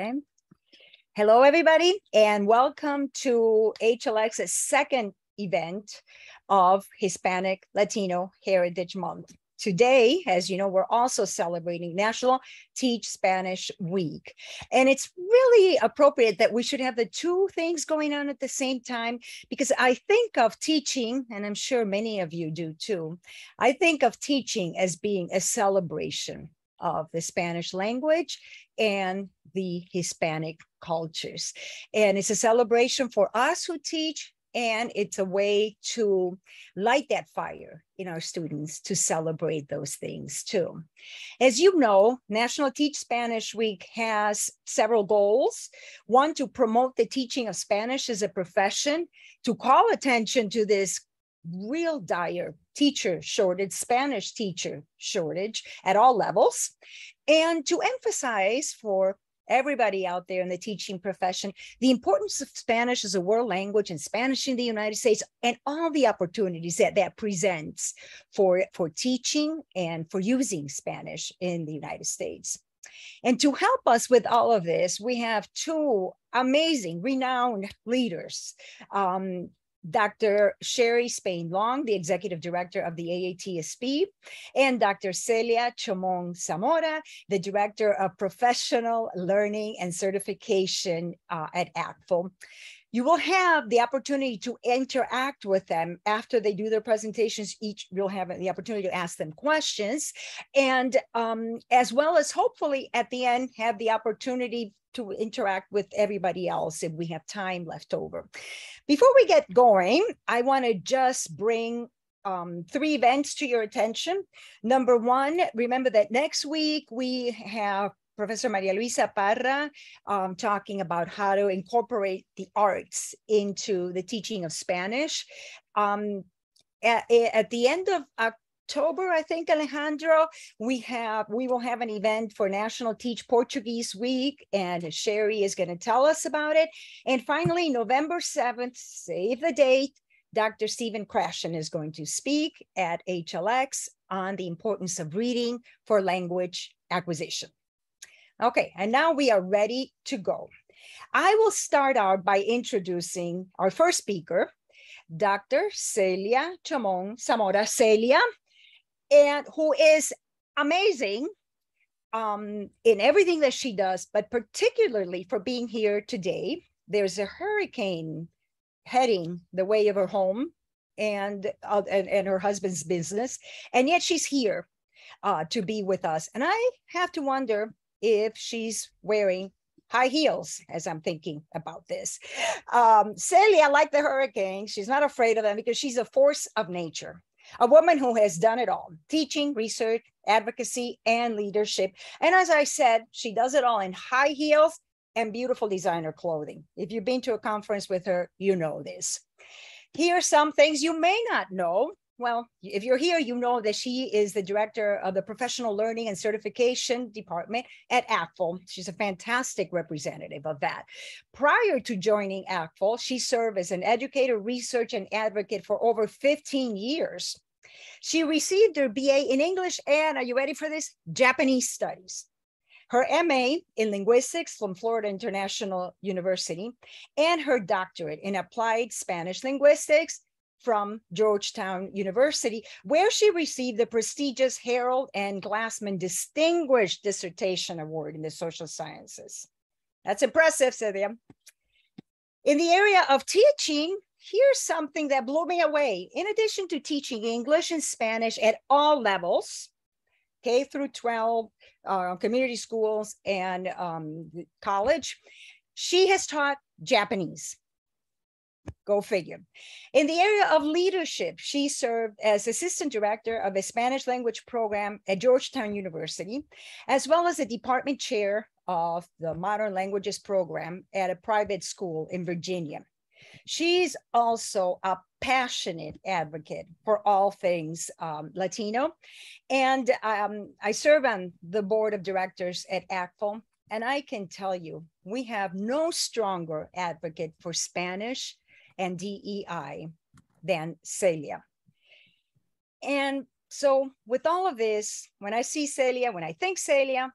Okay. Hello, everybody, and welcome to HLX's second event of Hispanic Latino Heritage Month. Today, as you know, we're also celebrating National Teach Spanish Week. And it's really appropriate that we should have the two things going on at the same time, because I think of teaching, and I'm sure many of you do too, I think of teaching as being a celebration of the Spanish language and the Hispanic cultures. And it's a celebration for us who teach, and it's a way to light that fire in our students to celebrate those things too. As you know, National Teach Spanish Week has several goals. One, to promote the teaching of Spanish as a profession, to call attention to this real dire teacher shortage, Spanish teacher shortage at all levels, and to emphasize for everybody out there in the teaching profession the importance of Spanish as a world language and Spanish in the United States, and all the opportunities that that presents for teaching and for using Spanish in the United States. And to help us with all of this, we have two amazing, renowned leaders. Dr. Sheri Spaine Long, the Executive Director of the AATSP, and Dr. Celia Chomón Zamora, the Director of Professional Learning and Certification at ACTFL. You will have the opportunity to interact with them after they do their presentations. Each will have the opportunity to ask them questions, and as well as hopefully at the end have the opportunity to interact with everybody else if we have time left over. Before we get going, I want to just bring three events to your attention. Number one, remember that next week we have Professor Maria Luisa Parra talking about how to incorporate the arts into the teaching of Spanish. At the end of October, I think, Alejandro, we will have an event for National Teach Portuguese Week, and Sheri is going to tell us about it. And finally, November 7th, save the date, Dr. Stephen Krashen is going to speak at HLX on the importance of reading for language acquisition. Okay, and now we are ready to go. I will start out by introducing our first speaker, Dr. Celia Chomón Zamora. Celia, and who is amazing in everything that she does, but particularly for being here today. There's a hurricane heading the way of her home and her husband's business, and yet she's here to be with us. And I have to wonder if she's wearing high heels as I'm thinking about this. Celia, like the hurricane, she's not afraid of them because she's a force of nature. A woman who has done it all: teaching, research, advocacy, and leadership. And as I said, she does it all in high heels and beautiful designer clothing. If you've been to a conference with her, you know this. Here are some things you may not know. Well, if you're here, you know that she is the Director of the Professional Learning and Certification Department at ACTFL. She's a fantastic representative of that. Prior to joining ACTFL, she served as an educator, research, and advocate for over 15 years. She received her BA in English and, are you ready for this, Japanese studies. Her MA in linguistics from Florida International University, and her doctorate in applied Spanish linguistics from Georgetown University, where she received the prestigious Harold and Glassman Distinguished Dissertation Award in the social sciences. That's impressive, Celia. In the area of teaching, here's something that blew me away. In addition to teaching English and Spanish at all levels, K through 12, community schools and college, she has taught Japanese. Go figure. In the area of leadership, she served as assistant director of a Spanish language program at Georgetown University, as well as a department chair of the Modern Languages program at a private school in Virginia. She's also a passionate advocate for all things Latino. And I serve on the board of directors at ACTFL, and I can tell you, we have no stronger advocate for Spanish and DEI than Celia. And So with all of this, when I see Celia, when I think Celia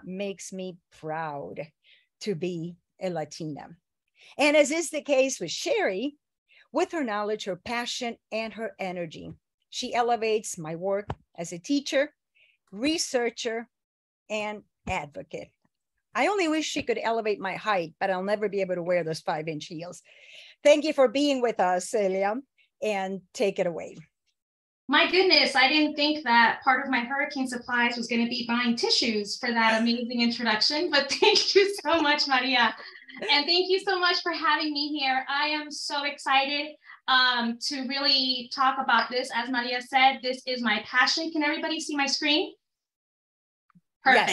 makes me proud to be a Latina. And as is the case with Sheri, with her knowledge, her passion, and her energy, she elevates my work as a teacher, researcher, and advocate. I only wish she could elevate my height, but I'll never be able to wear those 5-inch heels. Thank you for being with us, Celia, and take it away. My goodness, I didn't think that part of my hurricane supplies was going to be buying tissues for that amazing introduction, but thank you so much, Maria. And thank you so much for having me here. I am so excited to really talk about this. As Maria said, this is my passion. Can everybody see my screen? Perfect.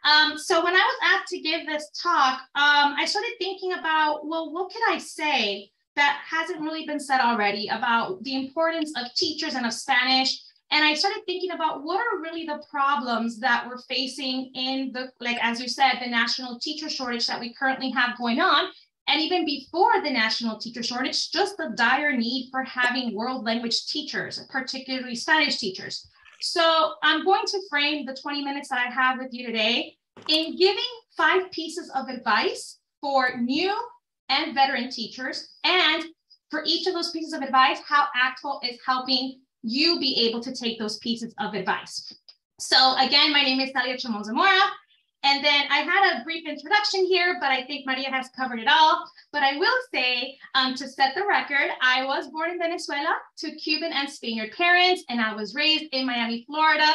Yes. So when I was asked to give this talk, I started thinking about, well, what could I say that hasn't really been said already about the importance of teachers and of Spanish. And I started thinking about what are really the problems that we're facing in the, like, as you said, the national teacher shortage that we currently have going on. And even before the national teacher shortage, just the dire need for having world language teachers, particularly Spanish teachers. So I'm going to frame the 20 minutes that I have with you today in giving 5 pieces of advice for new and veteran teachers, and for each of those pieces of advice, how ACTFL is helping you be able to take those pieces of advice. So again, my name is Celia Chomón Zamora, and then I had a brief introduction here, but I think Maria has covered it all. But I will say, to set the record, I was born in Venezuela to Cuban and Spaniard parents, and I was raised in Miami, Florida,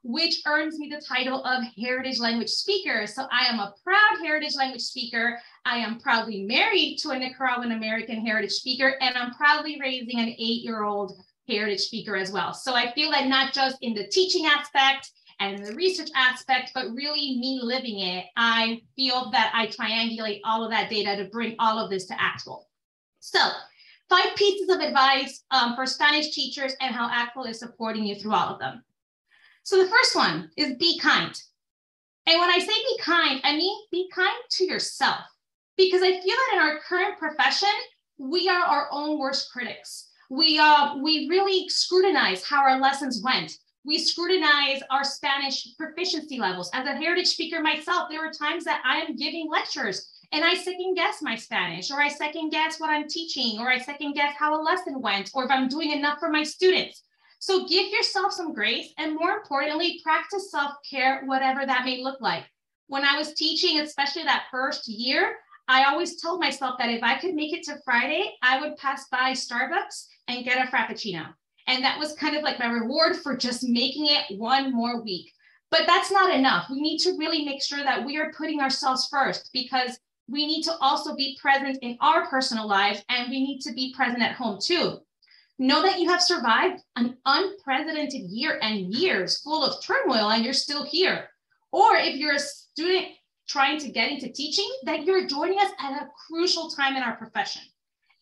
which earns me the title of Heritage Language Speaker. So I am a proud Heritage Language Speaker. I am proudly married to a Nicaraguan American Heritage Speaker, and I'm proudly raising an 8-year-old Heritage Speaker as well. So I feel that not just in the teaching aspect and the research aspect, but really me living it, I feel that I triangulate all of that data to bring all of this to ACTFL. So 5 pieces of advice for Spanish teachers and how ACTFL is supporting you through all of them. So the first one is be kind. And when I say be kind, I mean be kind to yourself. Because I feel that in our current profession, we are our own worst critics. We really scrutinize how our lessons went. We scrutinize our Spanish proficiency levels. As a heritage speaker myself, there are times that I am giving lectures and I second guess my Spanish, or I second guess what I'm teaching, or I second guess how a lesson went, or if I'm doing enough for my students. So give yourself some grace, and more importantly, practice self-care, whatever that may look like. When I was teaching, especially that first year, I always told myself that if I could make it to Friday, I would pass by Starbucks and get a Frappuccino. And that was kind of like my reward for just making it one more week. But that's not enough. We need to really make sure that we are putting ourselves first, because we need to also be present in our personal lives, and we need to be present at home too. Know that you have survived an unprecedented year and years full of turmoil, and you're still here. Or if you're a student trying to get into teaching, that you're joining us at a crucial time in our profession.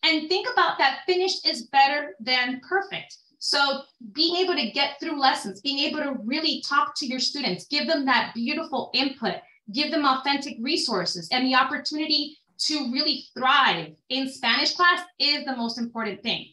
And think about that finished is better than perfect. So being able to get through lessons, being able to really talk to your students, give them that beautiful input, give them authentic resources, and the opportunity to really thrive in Spanish class is the most important thing.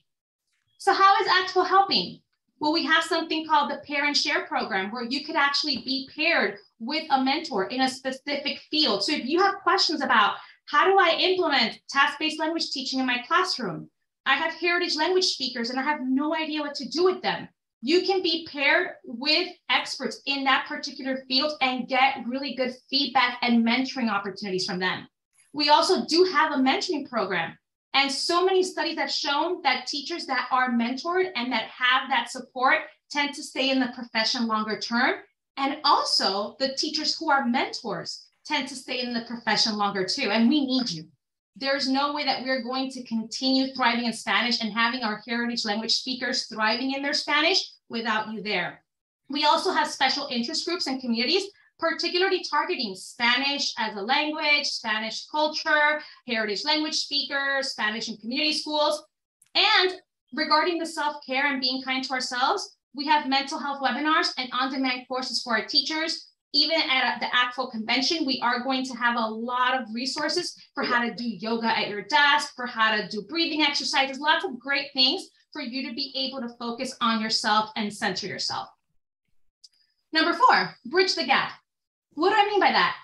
So how is ACTFL helping? Well, we have something called the Pair and Share program, where you could actually be paired with a mentor in a specific field. So if you have questions about how do I implement task-based language teaching in my classroom, I have heritage language speakers and I have no idea what to do with them. You can be paired with experts in that particular field and get really good feedback and mentoring opportunities from them. We also do have a mentoring program. And so many studies have shown that teachers that are mentored and that have that support tend to stay in the profession longer term. And also the teachers who are mentors tend to stay in the profession longer too. And we need you. There's no way that we're going to continue thriving in Spanish and having our heritage language speakers thriving in their Spanish without you there. We also have special interest groups and communities, particularly targeting Spanish as a language, Spanish culture, heritage language speakers, Spanish in community schools. And regarding the self-care and being kind to ourselves, we have mental health webinars and on-demand courses for our teachers. Even at the ACTFL convention, we are going to have a lot of resources for how to do yoga at your desk, for how to do breathing exercises, lots of great things for you to be able to focus on yourself and center yourself. Number 4, bridge the gap. What do I mean by that?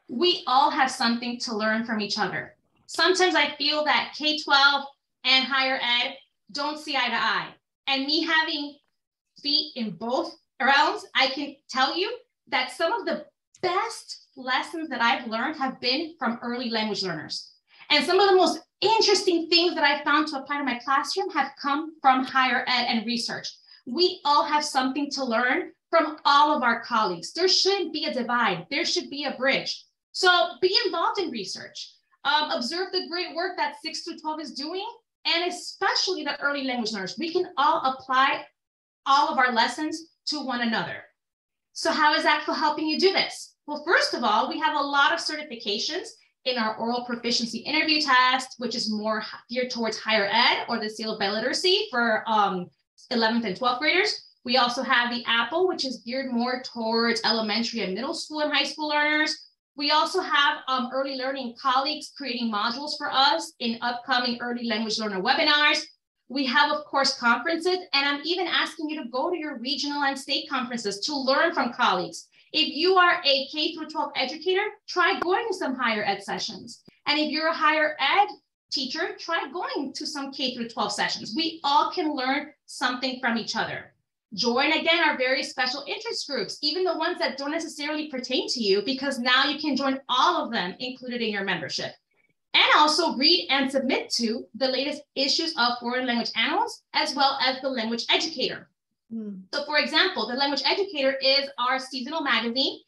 We all have something to learn from each other. Sometimes I feel that K-12 and higher ed don't see eye to eye. And me having feet in both realms, I can tell you that some of the best lessons that I've learned have been from early language learners. And some of the most interesting things that I found to apply to my classroom have come from higher ed and research. We all have something to learn from all of our colleagues. There shouldn't be a divide. There should be a bridge. So be involved in research. Observe the great work that 6 through 12 is doing, and especially the early language learners. We can all apply all of our lessons to one another. So how is ACTFL helping you do this? Well, first of all, we have a lot of certifications in our oral proficiency interview test, which is more geared towards higher ed, or the seal of biliteracy for 11th and 12th graders. We also have the APPLE, which is geared more towards elementary and middle school and high school learners. We also have early learning colleagues creating modules for us in upcoming early language learner webinars. We have, of course, conferences, and I'm even asking you to go to your regional and state conferences to learn from colleagues. If you are a K through 12 educator, try going to some higher ed sessions. And if you're a higher ed teacher, try going to some K through 12 sessions. We all can learn something from each other. Join, again, our very special interest groups, even the ones that don't necessarily pertain to you, because now you can join all of them included in your membership. And also read and submit to the latest issues of Foreign Language Annals, as well as the Language Educator. So for example, the Language Educator is our seasonal magazine,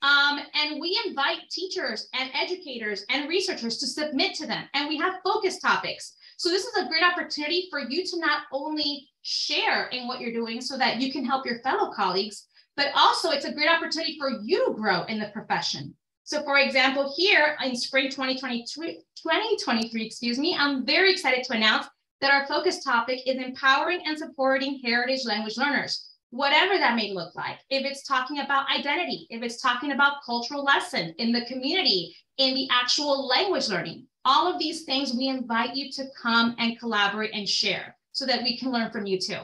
and we invite teachers and educators and researchers to submit to them, and we have focus topics. So this is a great opportunity for you to not only share in what you're doing so that you can help your fellow colleagues, but also it's a great opportunity for you to grow in the profession. So for example, here in spring 2023, I'm very excited to announce that our focus topic is empowering and supporting heritage language learners, whatever that may look like. If it's talking about identity, if it's talking about cultural lesson in the community, in the actual language learning, all of these things, we invite you to come and collaborate and share so that we can learn from you too.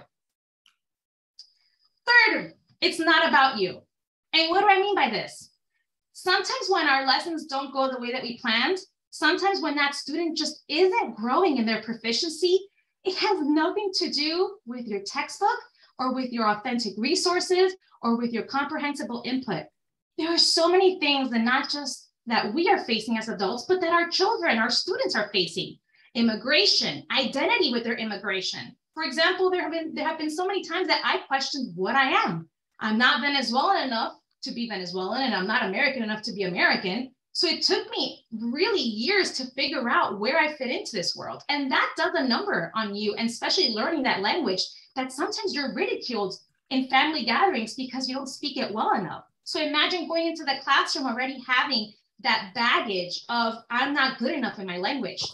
Third, it's not about you. And what do I mean by this? Sometimes when our lessons don't go the way that we planned, sometimes when that student just isn't growing in their proficiency, it has nothing to do with your textbook or with your authentic resources or with your comprehensible input. There are so many things, and not just that we are facing as adults, but that our children, our students are facing. Immigration, identity with their immigration. For example, there have been so many times that I questioned what I am. I'm not Venezuelan enough to be Venezuelan, and I'm not American enough to be American. So it took me really years to figure out where I fit into this world. And that does a number on you, and especially learning that language, that sometimes you're ridiculed in family gatherings because you don't speak it well enough. So imagine going into the classroom already having that baggage of I'm not good enough in my language,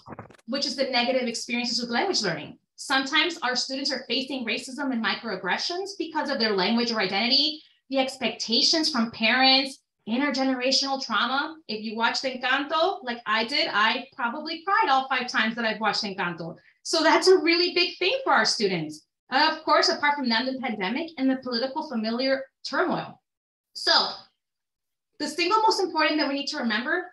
which is the negative experiences with language learning. Sometimes our students are facing racism and microaggressions because of their language or identity, the expectations from parents, intergenerational trauma. If you watched Encanto, like I did, I probably cried all 5 times that I've watched Encanto. So that's a really big thing for our students. Of course, apart from them, the pandemic and the political familiar turmoil. So the single most important that we need to remember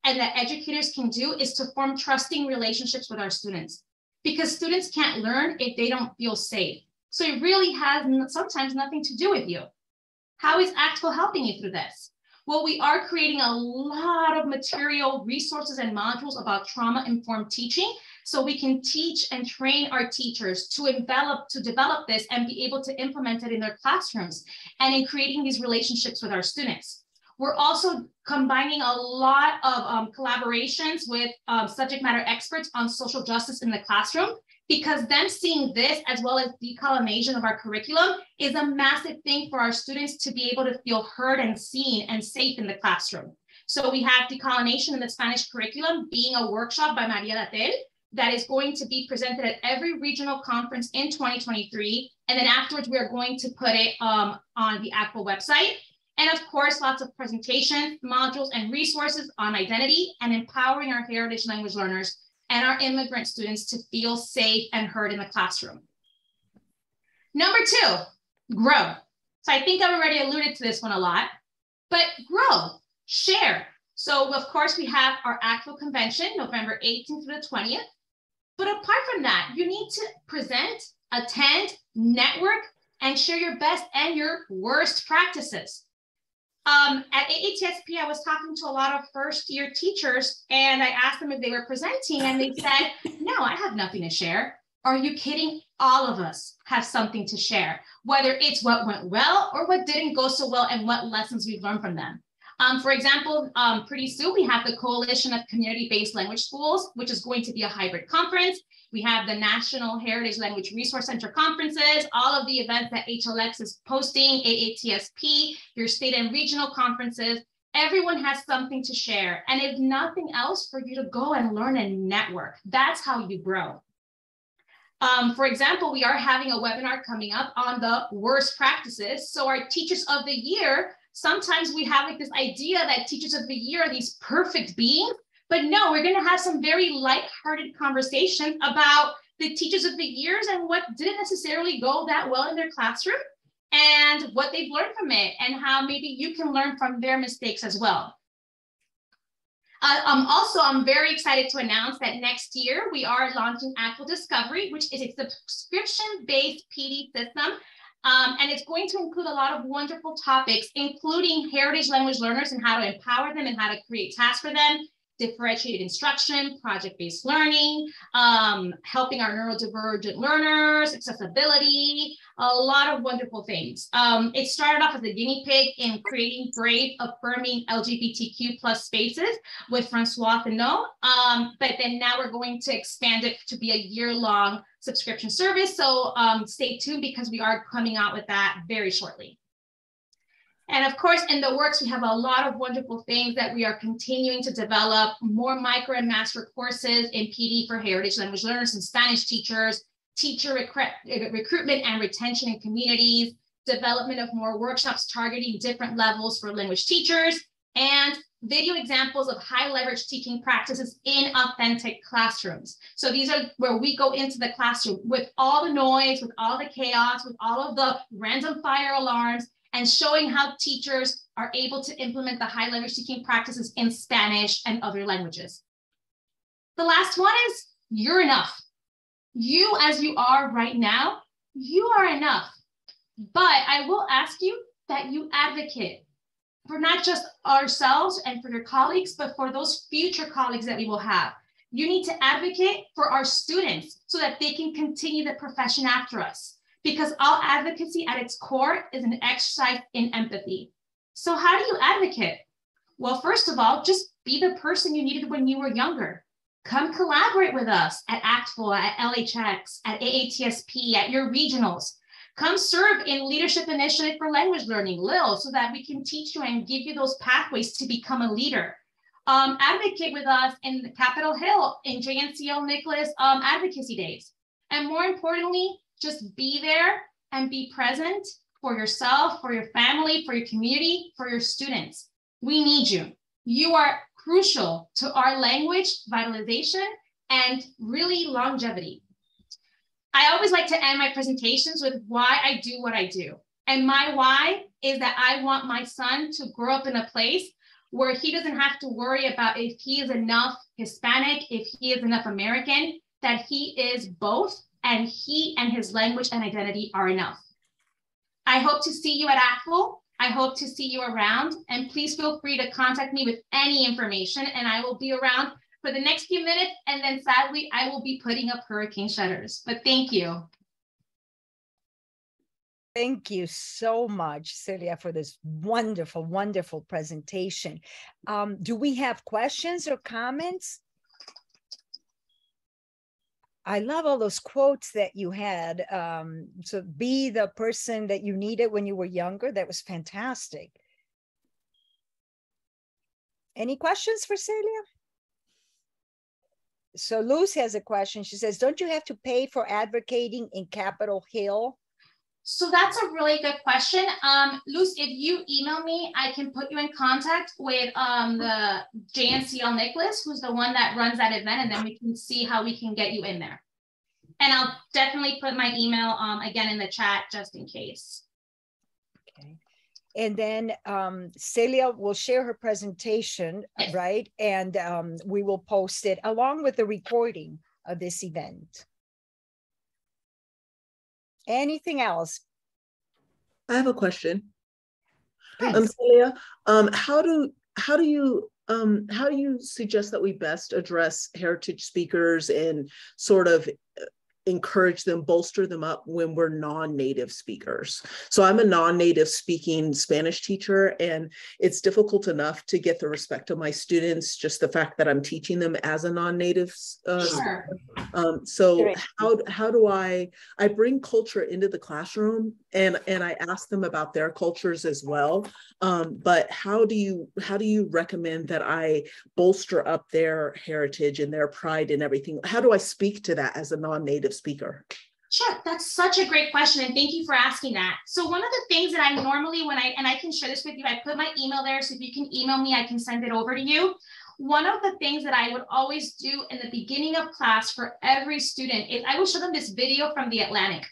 and that educators can do is to form trusting relationships with our students, because students can't learn if they don't feel safe. So it really has sometimes nothing to do with you. How is ACTFL helping you through this? Well, we are creating a lot of material, resources, and modules about trauma-informed teaching, so we can teach and train our teachers to develop this and be able to implement it in their classrooms and in creating these relationships with our students. We're also combining a lot of collaborations with subject matter experts on social justice in the classroom, because them seeing this as well as decolonization of our curriculum is a massive thing for our students to be able to feel heard and seen and safe in the classroom. So we have decolonization in the Spanish curriculum being a workshop by Maria Datel that is going to be presented at every regional conference in 2023. And then afterwards, we are going to put it on the ACTFL website. And of course, lots of presentations, modules, and resources on identity and empowering our heritage language learners and our immigrant students to feel safe and heard in the classroom. Number 2, grow. So I think I've already alluded to this one a lot, but grow, share. So of course we have our ACTFL convention, November 18th through the 20th. But apart from that, you need to present, attend, network, and share your best and your worst practices. At AATSP, I was talking to a lot of first-year teachers, and I asked them if they were presenting, and they said, no, I have nothing to share. Are you kidding? All of us have something to share, whether it's what went well or what didn't go so well and what lessons we've learned from them. For example, pretty soon we have the Coalition of Community-Based Language Schools, which is going to be a hybrid conference. We have the National Heritage Language Resource Center conferences, all of the events that HLX is posting, AATSP, your state and regional conferences. Everyone has something to share. And if nothing else, for you to go and learn and network. That's how you grow. For example, we are having a webinar coming up on the worst practices. So our Teachers of the Year, sometimes we have like this idea that Teachers of the Year are these perfect beings, but no, we're going to have some very lighthearted conversations about the Teachers of the Years and what didn't necessarily go that well in their classroom and what they've learned from it and how maybe you can learn from their mistakes as well. Also, I'm very excited to announce that next year we are launching ACTFL Discovery, which is a subscription-based PD system. And it's going to include a lot of wonderful topics, including heritage language learners and how to empower them and how to create tasks for them, differentiated instruction, project-based learning, helping our neurodivergent learners, accessibility, a lot of wonderful things. It started off as a guinea pig in creating brave, affirming LGBTQ+ spaces with Francois Thenot, but then now we're going to expand it to be a year-long subscription service. So stay tuned because we are coming out with that very shortly. And of course, in the works, we have a lot of wonderful things that we are continuing to develop, more micro and master courses in PD for heritage language learners and Spanish teachers, teacher recruitment and retention in communities, development of more workshops targeting different levels for language teachers, and video examples of high leverage teaching practices in authentic classrooms. So these are where we go into the classroom with all the noise, with all the chaos, with all of the random fire alarms, and showing how teachers are able to implement the high leverage teaching practices in Spanish and other languages. The last one is you're enough. You, as you are right now, you are enough. But I will ask you that you advocate for not just ourselves and for your colleagues, but for those future colleagues that we will have. You need to advocate for our students so that they can continue the profession after us. Because all advocacy at its core is an exercise in empathy. So how do you advocate? Well, first of all, just be the person you needed when you were younger. Come collaborate with us at ACTFL, at LHX, at AATSP, at your regionals. Come serve in Leadership Initiative for Language Learning, LIL, so that we can teach you and give you those pathways to become a leader. Advocate with us in Capitol Hill in JNCL Nicholas Advocacy Days. And more importantly, just be there and be present for yourself, for your family, for your community, for your students. We need you. You are crucial to our language vitalization and really longevity. I always like to end my presentations with why I do what I do. And my why is that I want my son to grow up in a place where he doesn't have to worry about if he is enough Hispanic, if he is enough American, that he is both, and he and his language and identity are enough. I hope to see you at ACTFL. I hope to see you around, and please feel free to contact me with any information, and I will be around for the next few minutes, and then sadly, I will be putting up hurricane shutters, but thank you. Thank you so much, Celia, for this wonderful, wonderful presentation. Do we have questions or comments? I love all those quotes that you had. So be the person that you needed when you were younger. That was fantastic. Any questions for Celia? So Luz has a question. She says, don't you have to pay for advocating in Capitol Hill? So that's a really good question. Luz, if you email me, I can put you in contact with the JNCL Nicholas, who's the one that runs that event, and then we can see how we can get you in there. And I'll definitely put my email again in the chat just in case. Okay. And then Celia will share her presentation, yes. right? And we will post it along with the recording of this event. Anything else? I have a question. Please. Celia, how do you suggest that we best address heritage speakers and sort of encourage them, bolster them up when we're non-native speakers? So I'm a non-native speaking Spanish teacher, and it's difficult enough to get the respect of my students, just the fact that I'm teaching them as a non-native speaker. So how do I bring culture into the classroom, and I ask them about their cultures as well. But how do you recommend that I bolster up their heritage and their pride and everything? How do I speak to that as a non-native speaker? Sure, that's such a great question, and thank you for asking that. So one of the things that I normally, and I can share this with you, I put my email there, so if you can email me, I can send it over to you. One of the things that I would always do in the beginning of class for every student is I would show them this video from the Atlantic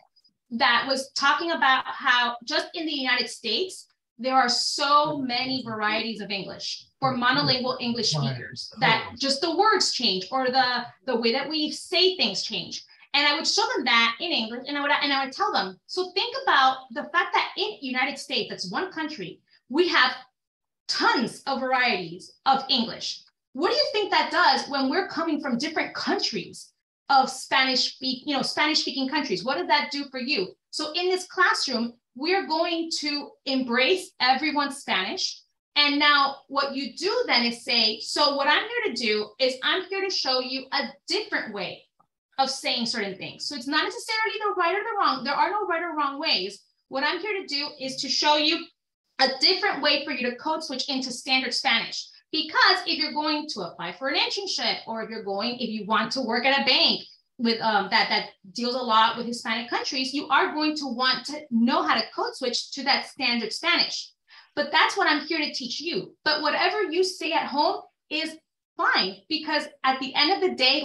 that was talking about how just in the United States, there are so many varieties of English for monolingual English speakers that just the words change, or the way that we say things change. And I would show them that in English, and I would tell them, so think about the fact that in the United States, that's one country, we have tons of varieties of English. What do you think that does when we're coming from different countries of Spanish-speaking countries? What does that do for you? So in this classroom, we're going to embrace everyone's Spanish. And now what you do then is say, so what I'm here to do is I'm here to show you a different way of saying certain things. So it's not necessarily the right or the wrong. There are no right or wrong ways. What I'm here to do is to show you a different way for you to code switch into standard Spanish. Because if you're going to apply for an internship, or if you want to work at a bank with that deals a lot with Hispanic countries, you are going to want to know how to code switch to that standard Spanish. But that's what I'm here to teach you. But whatever you say at home is fine, because at the end of the day,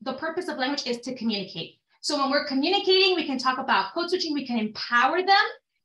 the purpose of language is to communicate. So when we're communicating, we can talk about code switching. We can empower them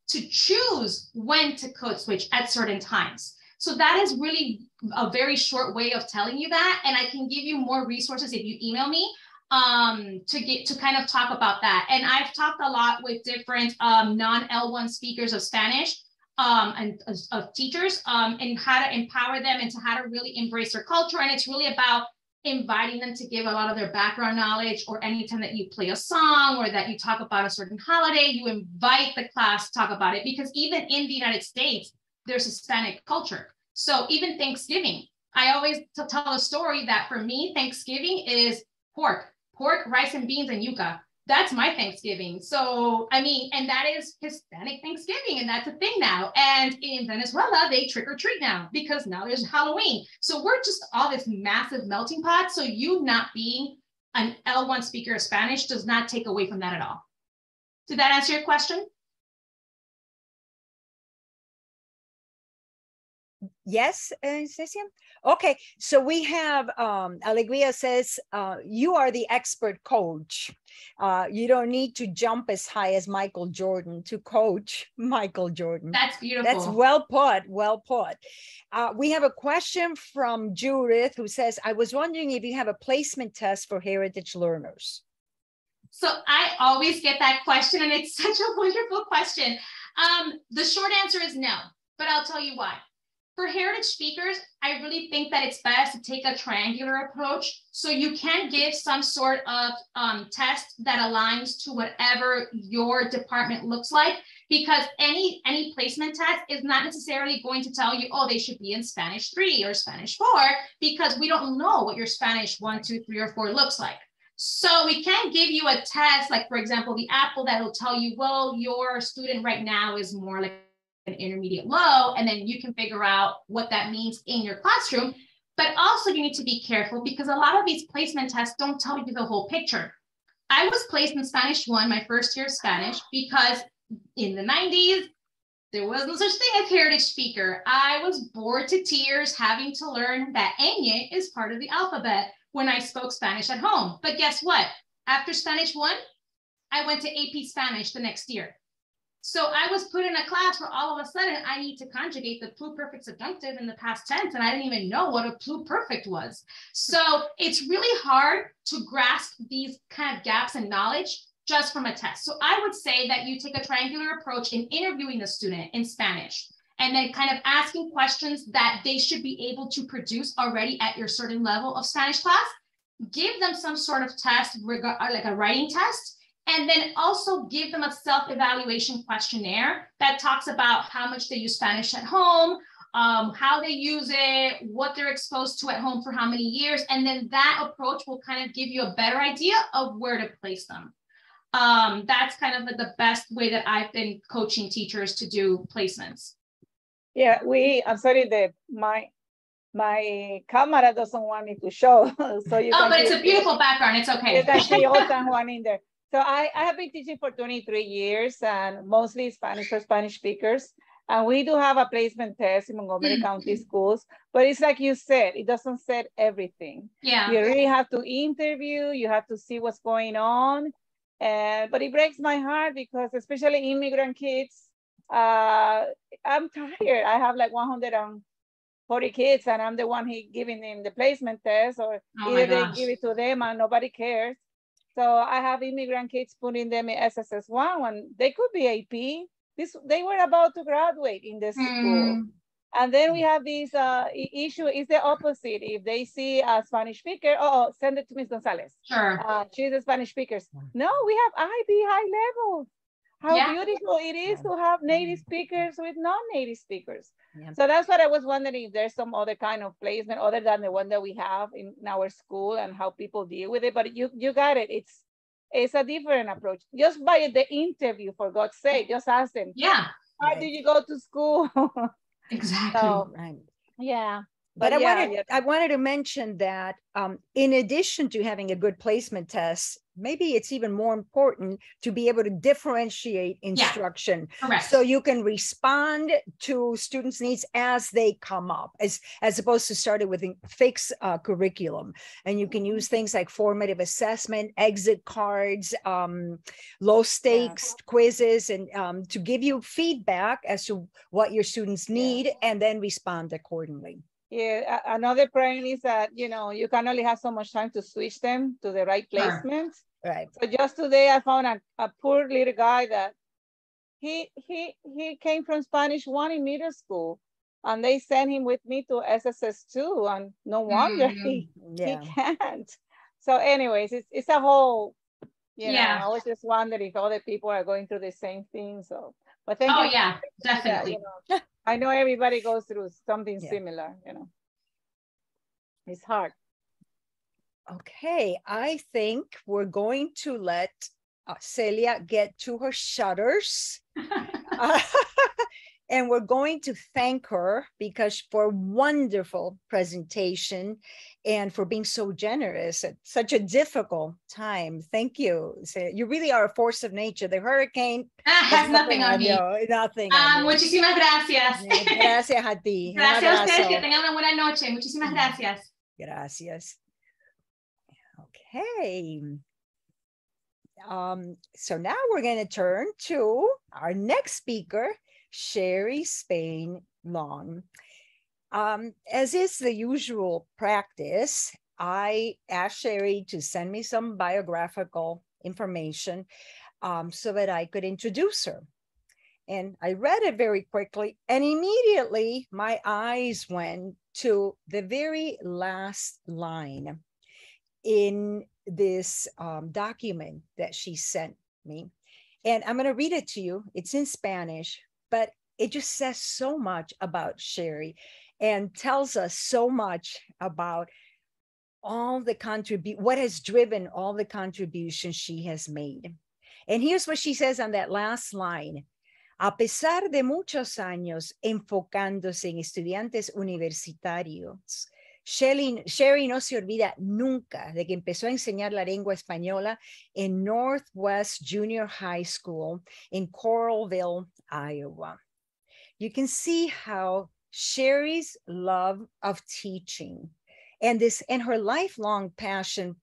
to choose when to code switch at certain times. So that is really a very short way of telling you that. And I can give you more resources if you email me to kind of talk about that. And I've talked a lot with different non-L1 speakers of Spanish and of teachers and how to empower them and how to really embrace their culture. And it's really about inviting them to give a lot of their background knowledge, or anytime that you play a song or that you talk about a certain holiday, you invite the class to talk about it, because even in the United States, there's Hispanic culture. So even Thanksgiving, I always tell a story that for me, Thanksgiving is pork, rice and beans, and yuca. That's my Thanksgiving. So, I mean, and that is Hispanic Thanksgiving, and that's a thing now. And in Venezuela, they trick or treat now, because now there's Halloween. So we're just all this massive melting pot. So you not being an L1 speaker of Spanish does not take away from that at all. Did that answer your question? Yes, Cecia? Okay, so we have, Alegria says, you are the expert coach. You don't need to jump as high as Michael Jordan to coach Michael Jordan. That's beautiful. That's well put, well put. We have a question from Judith, who says, I was wondering if you have a placement test for heritage learners. So I always get that question, and it's such a wonderful question. The short answer is no, but I'll tell you why. For heritage speakers, I really think that it's best to take a triangular approach. So you can give some sort of test that aligns to whatever your department looks like, because any placement test is not necessarily going to tell you, oh, they should be in Spanish 3 or Spanish 4, because we don't know what your Spanish 1, 2, 3, or 4 looks like. So we can give you a test, like, for example, the Apple, that will tell you, well, your student right now is more like an intermediate low, and then you can figure out what that means in your classroom. But also you need to be careful, because a lot of these placement tests don't tell you the whole picture. I was placed in Spanish 1 my first year of Spanish, because in the 90s, there was no such thing as heritage speaker. I was bored to tears having to learn that ñ is part of the alphabet when I spoke Spanish at home. But guess what? After Spanish 1, I went to AP Spanish the next year. So I was put in a class where all of a sudden I need to conjugate the pluperfect subjunctive in the past tense, and I didn't even know what a pluperfect was. So it's really hard to grasp these kind of gaps in knowledge just from a test. So I would say that you take a triangular approach in interviewing the student in Spanish, and then kind of asking questions that they should be able to produce already at your certain level of Spanish class. Give them some sort of test, like a writing test, and then also give them a self-evaluation questionnaire that talks about how much they use Spanish at home, how they use it, what they're exposed to at home for how many years. And then that approach will kind of give you a better idea of where to place them. That's kind of the best way that I've been coaching teachers to do placements. Yeah, I'm sorry that my camera doesn't want me to show. So you but it's a beautiful background. It's okay. You can see all San Juan in there. So I have been teaching for 23 years and mostly Spanish for Spanish speakers. And we do have a placement test in Montgomery County schools, but it's like you said, it doesn't set everything. Yeah. You really have to interview, you have to see what's going on. But it breaks my heart because especially immigrant kids, I'm tired. I have like 140 kids and I'm the one giving them the placement test, or either they give it to them and nobody cares. So I have immigrant kids putting them in SSS1 when they could be AP. They were about to graduate in the school. And then we have this issue is the opposite. If they see a Spanish speaker, send it to Ms. Gonzalez. Sure. She's a Spanish speaker. No, we have IB high levels. How beautiful it is to have native speakers with non-native speakers. Yeah. So that's what I was wondering if there's some other kind of placement other than the one that we have in our school and how people deal with it. But you got it. It's a different approach. Just by the interview, for God's sake, just ask them. Yeah. How did you go to school? Exactly. So, yeah. But I wanted to mention that in addition to having a good placement test, maybe it's even more important to be able to differentiate instruction. Correct. So you can respond to students' needs as they come up, as opposed to starting with a fixed curriculum. And you can use things like formative assessment, exit cards, low stakes quizzes, and to give you feedback as to what your students need and then respond accordingly. Yeah, another point is that, you can only have so much time to switch them to the right placement. Right. So just today I found a poor little guy that he came from Spanish 1 in middle school and they sent him with me to SSS2 and no wonder he can't. So anyways, it's a whole, I was just wondering if other people are going through the same thing. So, but thank you. Yeah, definitely. I know everybody goes through something similar, It's hard. Okay, I think we're going to let Celia get to her shutters. And we're going to thank her for a wonderful presentation and for being so generous at such a difficult time. Thank you. You really are a force of nature. The hurricane has nothing on me. Nothing. Muchísimas gracias. Gracias a ti. Gracias a ustedes. Que tengan una buena noche. Muchísimas gracias. Gracias. Okay. So now we're going to turn to our next speaker, Sheri Spaine Long. As is the usual practice, I asked Sheri to send me some biographical information so that I could introduce her. And I read it very quickly, and immediately my eyes went to the very last line in this document that she sent me. And I'm going to read it to you. It's in Spanish, but it just says so much about Sheri and tells us so much about all the what has driven all the contributions she has made. And here's what she says on that last line. A pesar de muchos años enfocándose en estudiantes universitarios, Sheri no se olvida nunca de que empezó a enseñar la lengua española en Northwest Junior High School in Coralville, Iowa. You can see how Sheri's love of teaching and her lifelong passion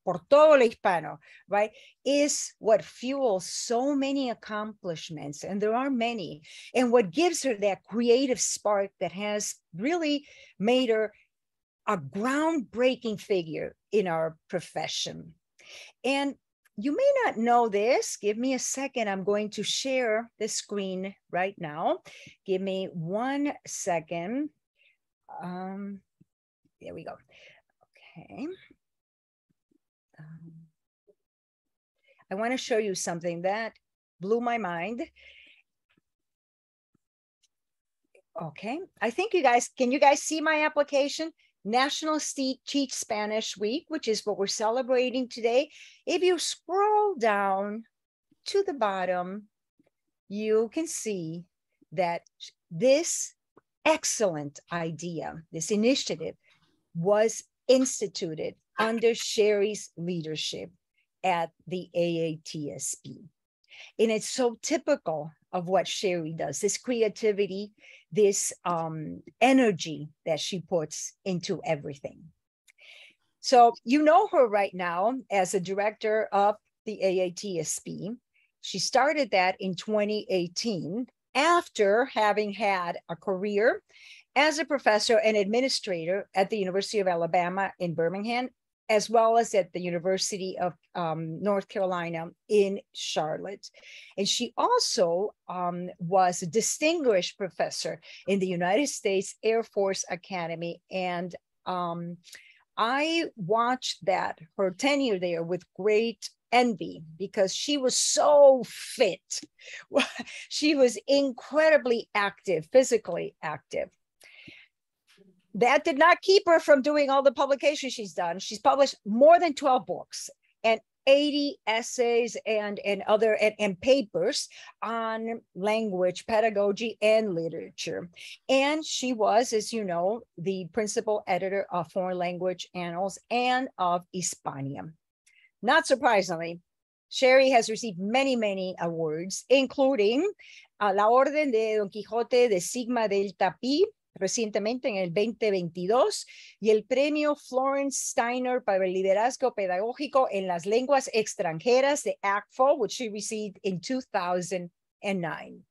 por todo lo hispano, right, is what fuels so many accomplishments, and there are many, and what gives her that creative spark that has really made her a groundbreaking figure in our profession. And you may not know this. Give me a second. I'm going to share the screen right now. Give me 1 second. There we go. Okay. I want to show you something that blew my mind. Okay. I think you guys, can you guys see my application? National Teach Spanish Week, which is what we're celebrating today. If you scroll down to the bottom, you can see that this excellent idea, this initiative, was instituted under Sheri's leadership at the AATSP. And it's so typical of what Sheri does, this creativity, this energy that she puts into everything. So you know her right now as a director of the AATSP. She started that in 2018 after having had a career as a professor and administrator at the University of Alabama in Birmingham, as well as at the University of North Carolina in Charlotte. And she also was a distinguished professor in the United States Air Force Academy. And I watched her tenure there with great envy because she was so fit. She was incredibly active, physically active. That did not keep her from doing all the publications she's done. She's published more than 12 books and 80 essays and other papers on language, pedagogy, and literature. And she was, as you know, the principal editor of Foreign Language Annals and of Hispania. Not surprisingly, Sheri has received many, many awards, including la Orden de Don Quijote de Sigma Delta Pi, recientemente en el 2022, y el premio Florence Steiner para el liderazgo pedagógico en las lenguas extranjeras de ACTFL, which she received in 2009.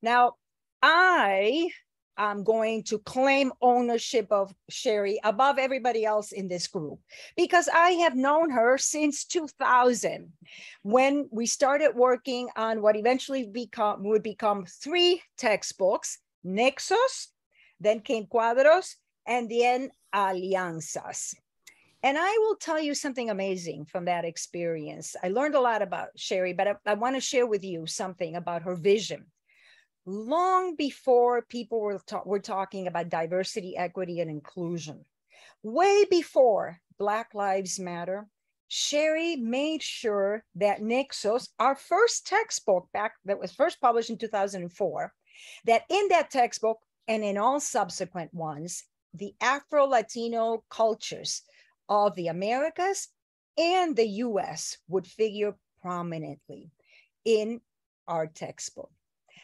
Now, I am going to claim ownership of Sheri above everybody else in this group because I have known her since 2000 when we started working on what eventually would become 3 textbooks, Nexos, then came Cuadros, and then Alianzas. And I will tell you something amazing from that experience. I learned a lot about Sheri, but I want to share with you something about her vision. Long before people were talking about diversity, equity, and inclusion, way before Black Lives Matter, Sheri made sure that Nexos, our first textbook that was first published in 2004, that in that textbook and in all subsequent ones, the Afro-Latino cultures of the Americas and the US would figure prominently in our textbook.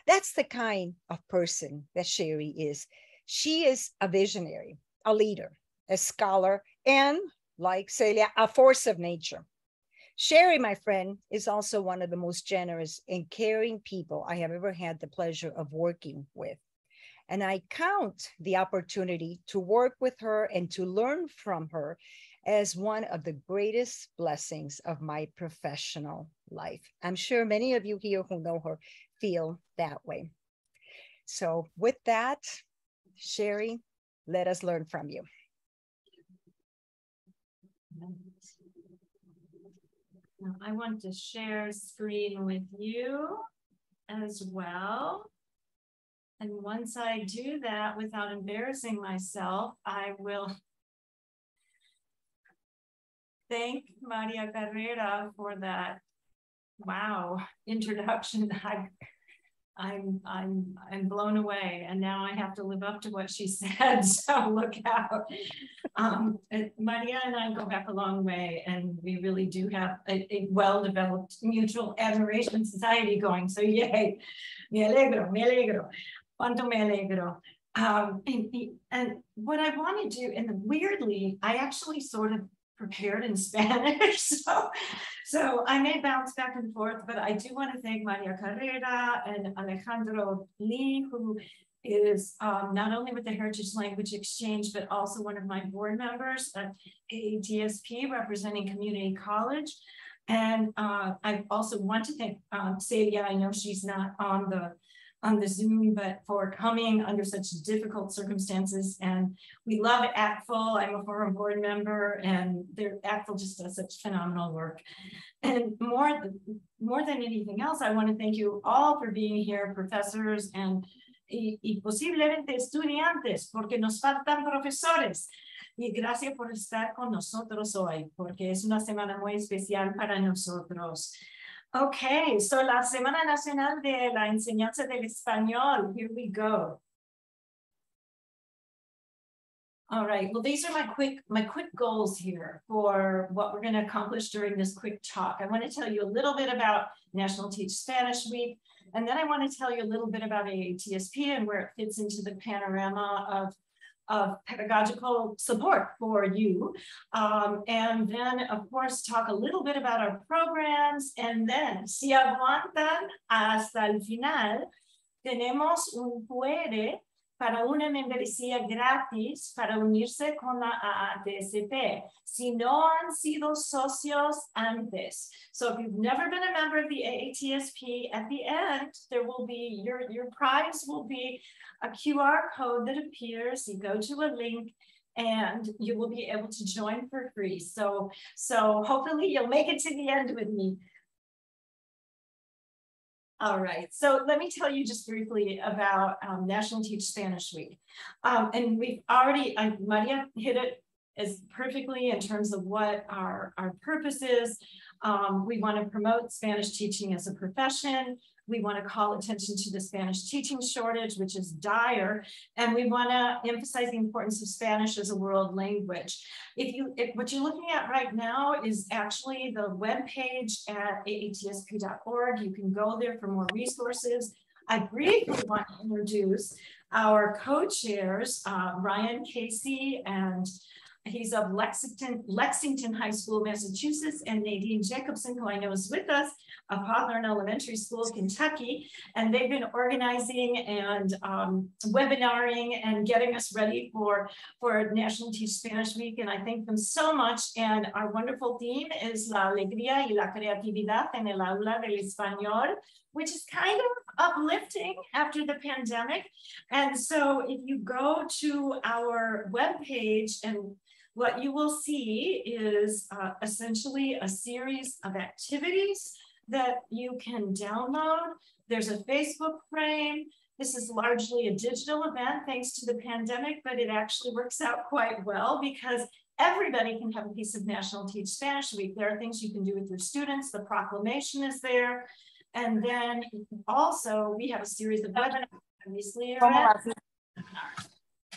That's the kind of person that Sheri is. She is a visionary, a leader, a scholar, and like Celia, a force of nature. Sheri, my friend, is also one of the most generous and caring people I have ever had the pleasure of working with. And I count the opportunity to work with her and to learn from her as one of the greatest blessings of my professional life. I'm sure many of you here who know her feel that way. So with that, Sheri, let us learn from you. I want to share screen with you as well. And once I do that without embarrassing myself, I will thank Maria Carrera for that, wow, introduction. I'm blown away, and now I have to live up to what she said, so look out. Maria and I go back a long way, and we really do have a well-developed mutual admiration society going, so yay, me alegro. Cuánto me alegro. And what I want to do, and weirdly, I actually sort of prepared in Spanish. So I may bounce back and forth, but I do want to thank Maria Carrera and Alejandro Lee, who is not only with the Heritage Language Exchange, but also one of my board members at AATSP representing Community College. And I also want to thank Celia. I know she's not on the Zoom, but for coming under such difficult circumstances. And we love ACTFL. I'm a former board member, and ACTFL just does such phenomenal work. And more than anything else, I want to thank you all for being here, professors and y posiblemente estudiantes, porque nos faltan profesores. Y gracias por estar con nosotros hoy, porque es una semana muy especial para nosotros. Okay, so la Semana Nacional de la Enseñanza del Español, here we go. All right, well, these are my quick goals here for what we're going to accomplish during this quick talk. I want to tell you a little bit about National Teach Spanish Week, and then I want to tell you a little bit about AATSP and where it fits into the panorama of pedagogical support for you. And then, of course, talk a little bit about our programs. And then, si aguantan hasta el final, tenemos un QR para una membresía gratis para unirse con la AATSP, si no han sido socios antes. So if you've never been a member of the AATSP, at the end, there will be, your prize will be a QR code that appears. You go to a link and you will be able to join for free. So hopefully you'll make it to the end with me. All right, so let me tell you just briefly about National Teach Spanish Week. And we've already, Maria hit it as perfectly in terms of what our purpose is. We want to promote Spanish teaching as a profession. We want to call attention to the Spanish teaching shortage, which is dire, and we want to emphasize the importance of Spanish as a world language. What you're looking at right now is actually the webpage at aatsp.org. You can go there for more resources. I briefly want to introduce our co-chairs, Ryan Casey, and he's of Lexington High School, Massachusetts, and Nadine Jacobson, who I know is with us, of Hawthorne Elementary School, Kentucky. And they've been organizing and webinaring and getting us ready for National Teach Spanish Week. And I thank them so much. And our wonderful theme is La Alegría y la Creatividad en el Aula del Español, which is kind of uplifting after the pandemic. And so if you go to our webpage, and what you will see is essentially a series of activities that you can download. There's a Facebook frame. This is largely a digital event thanks to the pandemic, but it actually works out quite well because everybody can have a piece of National Teach Spanish Week. There are things you can do with your students. The proclamation is there. And then also we have a series of webinars, obviously.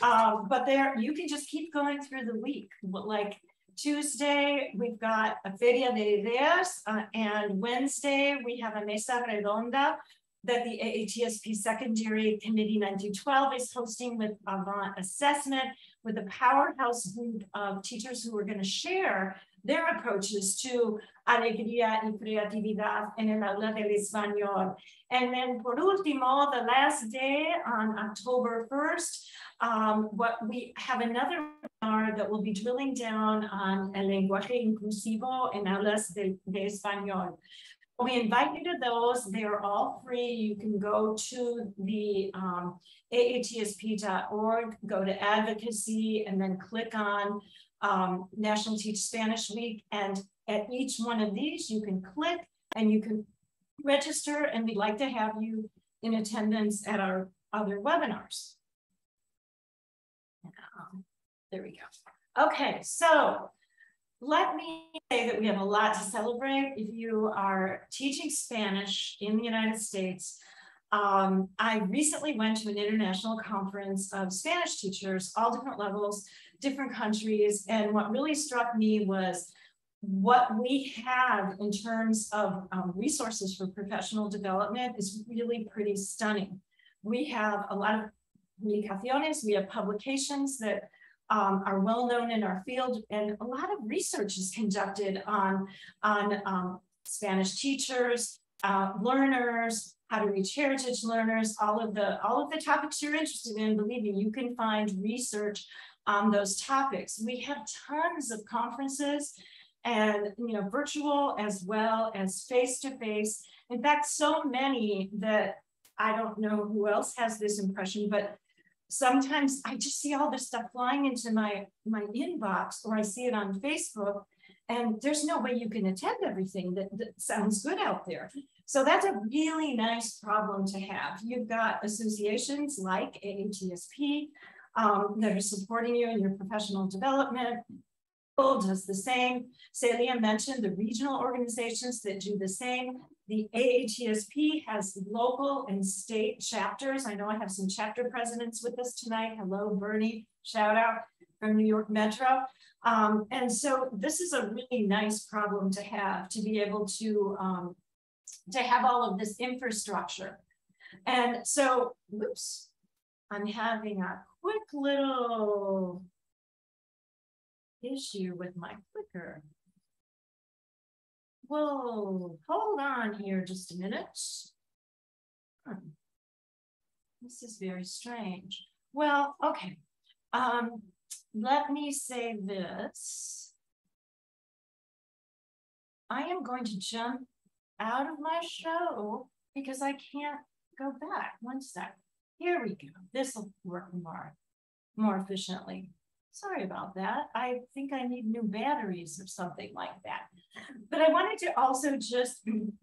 But there, you can just keep going through the week. Like Tuesday, we've got a Feria de Ideas, and Wednesday, we have a Mesa Redonda that the AATSP Secondary Committee 9-12 is hosting with Avant Assessment, with a powerhouse group of teachers who are going to share their approaches to alegría y creatividad en el aula del español. And then por último, the last day on October 1st, we have another webinar that will be drilling down on el lenguaje inclusivo en aulas de español. We invite you to those. They are all free. You can go to the AATSP.org, go to advocacy, and then click on National Teach Spanish Week. And at each one of these, you can click and you can register, and we'd like to have you in attendance at our other webinars. There we go. Okay, so let me say that we have a lot to celebrate. If you are teaching Spanish in the United States, I recently went to an international conference of Spanish teachers, all different levels, different countries. And what really struck me was what we have in terms of resources for professional development is really pretty stunning. We have a lot of publicaciones, we have publications that are well known in our field, and a lot of research is conducted on Spanish teachers, learners, how to reach heritage learners, all of the topics you're interested in. Believe me, you can find research on those topics. We have tons of conferences, and virtual as well as face-to-face. In fact, so many that I don't know who else has this impression, but sometimes I just see all this stuff flying into my inbox, or I see it on Facebook, and there's no way you can attend everything that sounds good out there. So that's a really nice problem to have. You've got associations like AATSP that are supporting you in your professional development. Does the same. Celia mentioned the regional organizations that do the same. The AATSP has local and state chapters. I know I have some chapter presidents with us tonight. Hello, Bernie, shout out from New York Metro. And so this is a really nice problem to have, to be able to have all of this infrastructure. And so, oops, I'm having a quick little issue with my clicker. Whoa, hold on here just a minute. This is very strange. Well, okay. Let me say this. I am going to jump out of my show because I can't go back. One sec. Here we go. This will work more efficiently. Sorry about that. I think I need new batteries or something like that. But I wanted to also just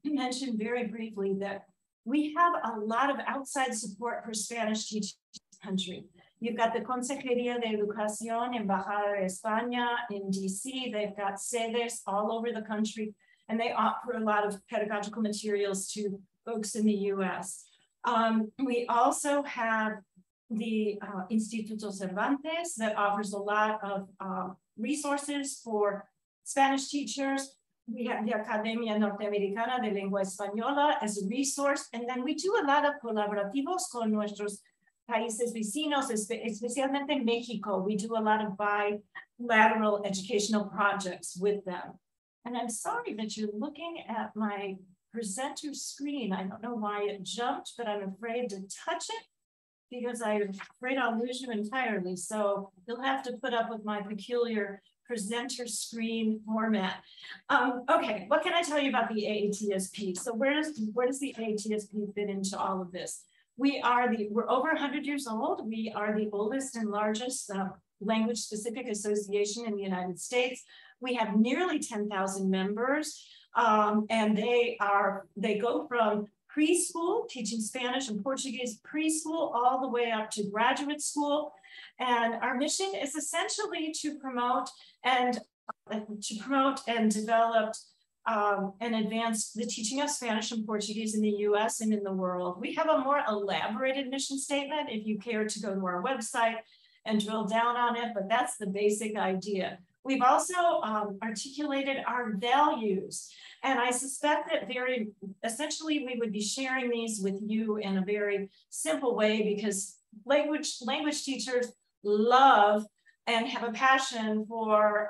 mention very briefly that we have a lot of outside support for Spanish teaching in this country. You've got the Consejería de Educación, Embajada de España in DC. They've got sedes all over the country, and they offer a lot of pedagogical materials to folks in the US. We also have the Instituto Cervantes that offers a lot of resources for Spanish teachers. We have the Academia Norteamericana de Lengua Española as a resource. And then we do a lot of colaborativos con nuestros países vecinos, especialmente in Mexico. We do a lot of bilateral educational projects with them. And I'm sorry that you're looking at my presenter screen. I don't know why it jumped, but I'm afraid to touch it, because I'm afraid I'll lose you entirely. So you'll have to put up with my peculiar presenter screen format. Okay, what can I tell you about the AATSP? So where does the AATSP fit into all of this? We're over 100 years old. We are the oldest and largest language-specific association in the United States. We have nearly 10,000 members, and they go from preschool, teaching Spanish and Portuguese preschool, all the way up to graduate school. And our mission is essentially to promote and develop and advance the teaching of Spanish and Portuguese in the US and in the world. We have a more elaborated mission statement if you care to go to our website and drill down on it, but that's the basic idea. We've also articulated our values, and I suspect that essentially we would be sharing these with you in a very simple way, because language teachers love and have a passion for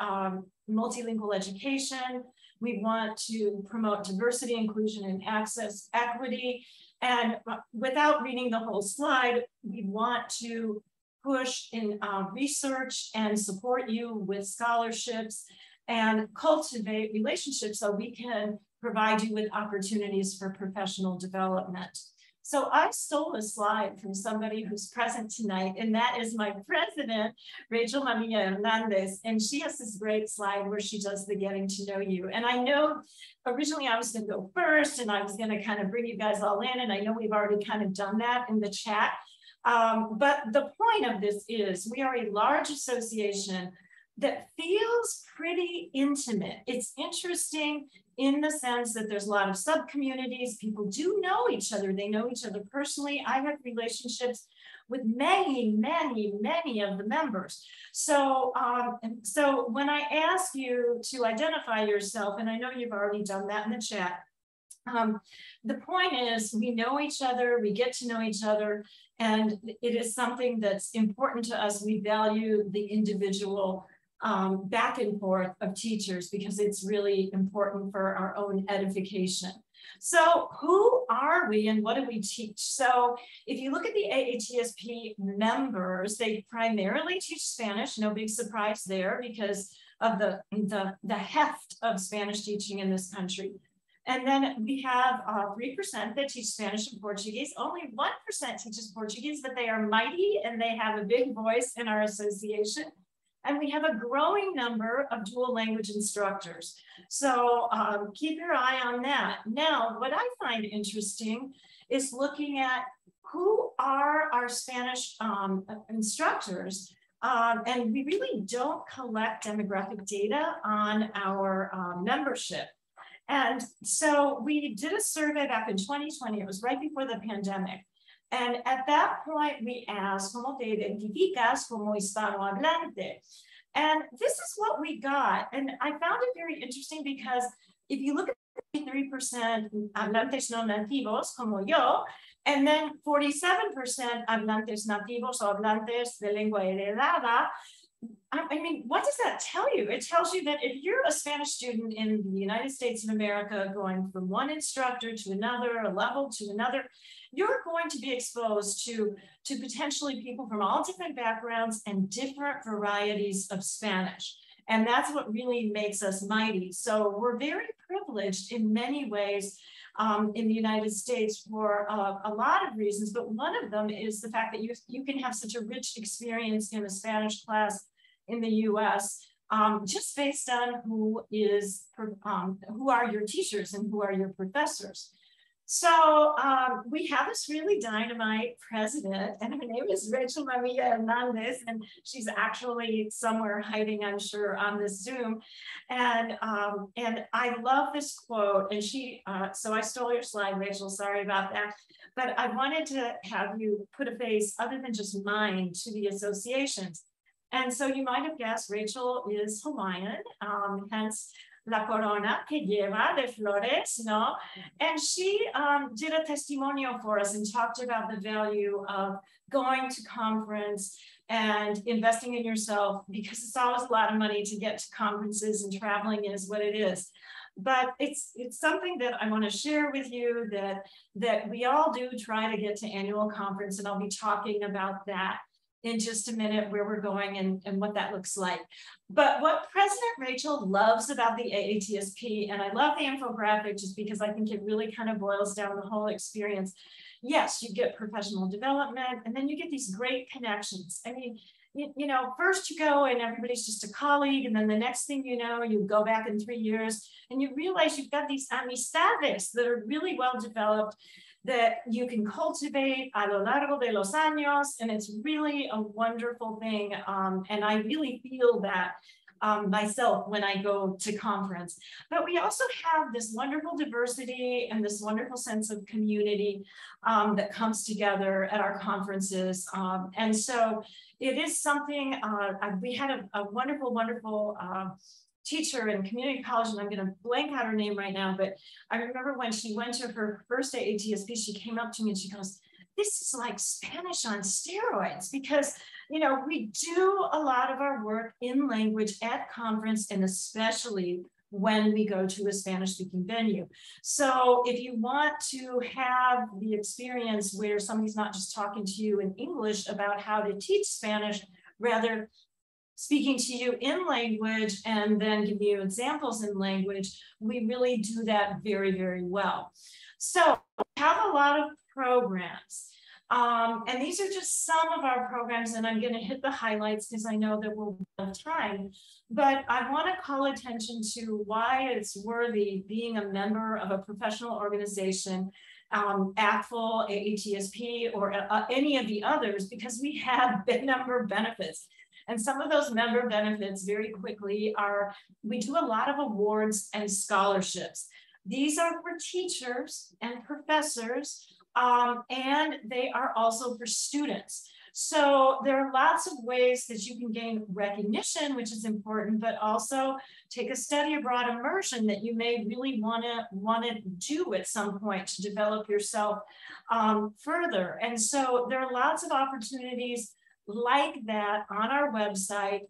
multilingual education. We want to promote diversity, inclusion, and access equity. And without reading the whole slide, we want to push in research and support you with scholarships and cultivate relationships so we can provide you with opportunities for professional development. So I stole a slide from somebody who's present tonight, and that is my president, Rachel Maria Hernandez, and she has this great slide where she does the getting to know you. And I know originally I was going to go first, and I was going to kind of bring you guys all in, and I know we've already kind of done that in the chat. But the point of this is we are a large association that feels pretty intimate. It's interesting in the sense that there's a lot of sub-communities. People do know each other. They know each other personally. I have relationships with many, many, many of the members. So, so when I ask you to identify yourself, and I know you've already done that in the chat, The point is, we know each other, we get to know each other, and it is something that's important to us. We value the individual back and forth of teachers because it's really important for our own edification. So who are we and what do we teach? So if you look at the AATSP members, they primarily teach Spanish, no big surprise there because of the heft of Spanish teaching in this country. And then we have 3% that teach Spanish and Portuguese. Only 1% teaches Portuguese, but they are mighty and they have a big voice in our association. And we have a growing number of dual language instructors. So keep your eye on that. Now, what I find interesting is looking at who are our Spanish instructors. And we really don't collect demographic data on our membership. And so we did a survey back in 2020. It was right before the pandemic. And at that point, we asked, ¿Cómo te identificas como hispanohablante? And this is what we got. And I found it very interesting because if you look at 3% hablantes no nativos, como yo, and then 47% hablantes nativos o hablantes de lengua heredada, I mean, what does that tell you? It tells you that if you're a Spanish student in the United States of America going from one instructor to another, a level to another, you're going to be exposed to potentially people from all different backgrounds and different varieties of Spanish. And that's what really makes us mighty. So we're very privileged in many ways in the United States for a lot of reasons, but one of them is the fact that you can have such a rich experience in a Spanish class in the US, just based on who are your teachers and who are your professors. So we have this really dynamite president, and her name is Rachel Maria Hernandez, and she's actually somewhere hiding, I'm sure, on this Zoom. And I love this quote, and so I stole your slide, Rachel, sorry about that. But I wanted to have you put a face other than just mine to the associations. And so you might have guessed Rachel is Hawaiian, hence la corona que lleva de flores, no? And she did a testimonio for us and talked about the value of going to conference and investing in yourself, because it's always a lot of money to get to conferences, and traveling is what it is. But it's something that I want to share with you that we all do try to get to annual conference, and I'll be talking about that in just a minute, where we're going and what that looks like. But what President Rachel loves about the AATSP, and I love the infographic just because I think it really kind of boils down the whole experience. Yes, you get professional development, and then you get these great connections. I mean, you know, first you go and everybody's just a colleague, and then the next thing you know, you go back in 3 years and you realize you've got these amistades that are really well developed, that you can cultivate a lo largo de los años, and it's really a wonderful thing. And I really feel that myself when I go to conference. But we also have this wonderful diversity and this wonderful sense of community that comes together at our conferences. And so it is something, we had a wonderful, wonderful teacher in community college, and I'm going to blank out her name right now, but I remember when she went to her first AATSP, she came up to me and she goes, "This is like Spanish on steroids," because, you know, we do a lot of our work in language at conference, and especially when we go to a Spanish-speaking venue. So if you want to have the experience where somebody's not just talking to you in English about how to teach Spanish, rather speaking to you in language and then giving you examples in language, we really do that very, very well. So we have a lot of programs. And these are just some of our programs, and I'm going to hit the highlights because I know that we'll have time. But I want to call attention to why it's worthy being a member of a professional organization, ACTFL, AATSP, or any of the others, because we have a number of benefits. And some of those member benefits very quickly are, we do a lot of awards and scholarships. These are for teachers and professors, and they are also for students. So there are lots of ways that you can gain recognition, which is important, but also take a study abroad immersion that you may really want to do at some point to develop yourself further. And so there are lots of opportunities like that on our website.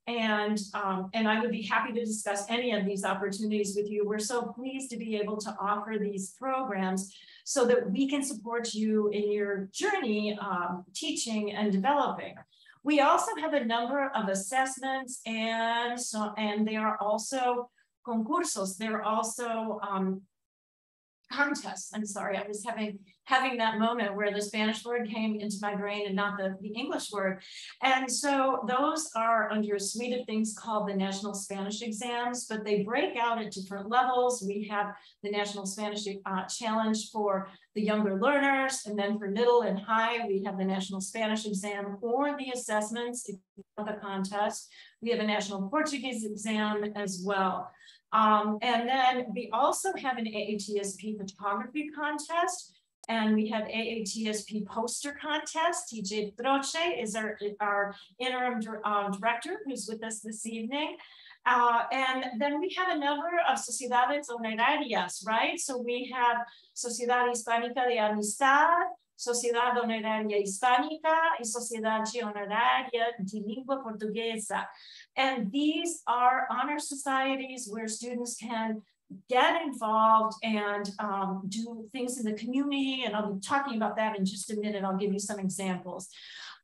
And I would be happy to discuss any of these opportunities with you. We're so pleased to be able to offer these programs so that we can support you in your journey teaching and developing. We also have a number of assessments, and they are also concursos. They're also contests. I'm sorry, I was having that moment where the Spanish word came into my brain and not the English word. And so those are under a suite of things called the National Spanish Exams, but they break out at different levels. We have the National Spanish Challenge for the younger learners, and then for middle and high, we have the National Spanish Exam or the assessments, if the contest. We have a National Portuguese exam as well. And then we also have an AATSP photography contest, and we have AATSP poster contest. TJ Droche is our interim director who's with us this evening. And then we have a number of sociedades honorarias, right? So we have Sociedad Hispánica de Amistad, Sociedad Honoraria Hispánica, y Sociedad Honoraria de Língua Portuguesa. And these are honor societies where students can get involved and do things in the community. And I'll be talking about that in just a minute. I'll give you some examples.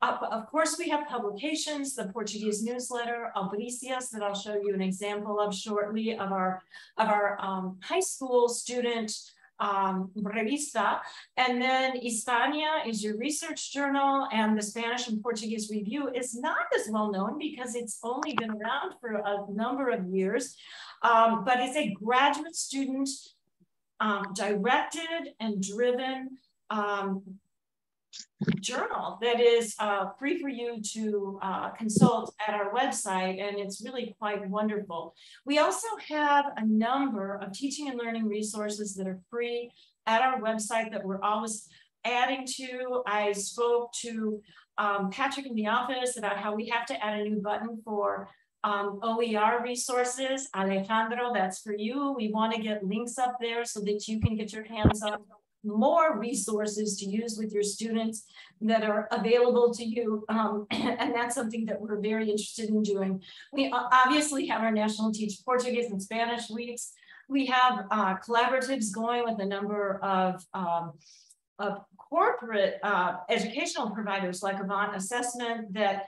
Of course, we have publications, the Portuguese newsletter, Albricias, that I'll show you an example of shortly, of our high school student revista. And then Hispania is your research journal, and the Spanish and Portuguese Review is not as well known because it's only been around for a number of years, but it's a graduate student directed and driven journal that is free for you to consult at our website, and it's really quite wonderful. We also have a number of teaching and learning resources that are free at our website that we're always adding to. I spoke to Patrick in the office about how we have to add a new button for OER resources. Alejandro, that's for you. We want to get links up there so that you can get your hands on more resources to use with your students that are available to you. And that's something that we're very interested in doing. We obviously have our National Teach Portuguese and Spanish weeks. We have collaboratives going with a number of corporate educational providers like Avant Assessment that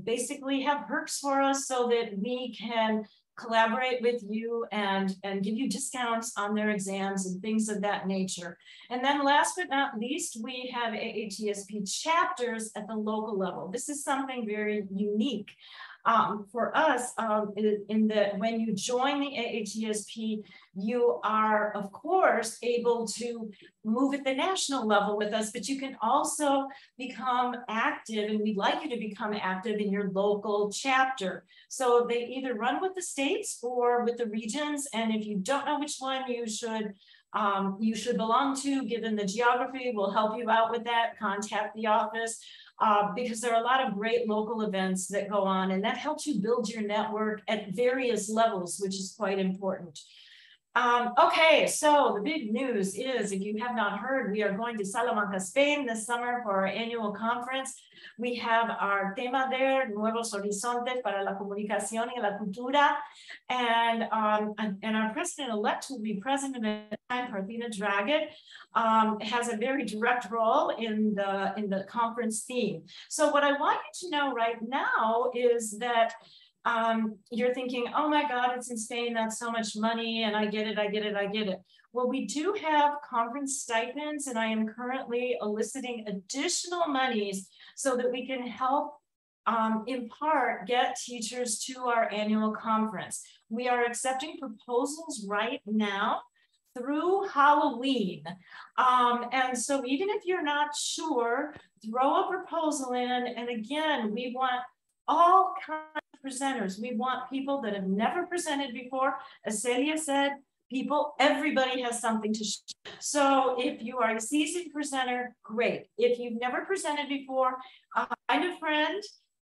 basically have perks for us so that we can collaborate with you and give you discounts on their exams and things of that nature. And then last but not least, we have AATSP chapters at the local level. This is something very unique for us in that when you join the AATSP, you are, of course, able to move at the national level with us, but you can also become active, and we'd like you to become active in your local chapter. So they either run with the states or with the regions, and if you don't know which one you should belong to, given the geography, we'll help you out with that. Contact the office. Because there are a lot of great local events that go on, and that helps you build your network at various levels, which is quite important. Okay, so the big news is, if you have not heard, we are going to Salamanca, Spain this summer for our annual conference. We have our tema there, Nuevos Horizontes para la Comunicación y la Cultura, and our president-elect will be present at the time. Parthena Dragut has a very direct role in the conference theme. So what I want you to know right now is that you're thinking, oh my God, it's in Spain, that's so much money, and I get it. Well, we do have conference stipends, and I am currently eliciting additional monies so that we can help, in part, get teachers to our annual conference. We are accepting proposals right now through Halloween. And so even if you're not sure, throw a proposal in, and again, we want all kinds of presenters. We want people that have never presented before. As Celia said, Everybody has something to share. So if you are a seasoned presenter, great. If you've never presented before, find a friend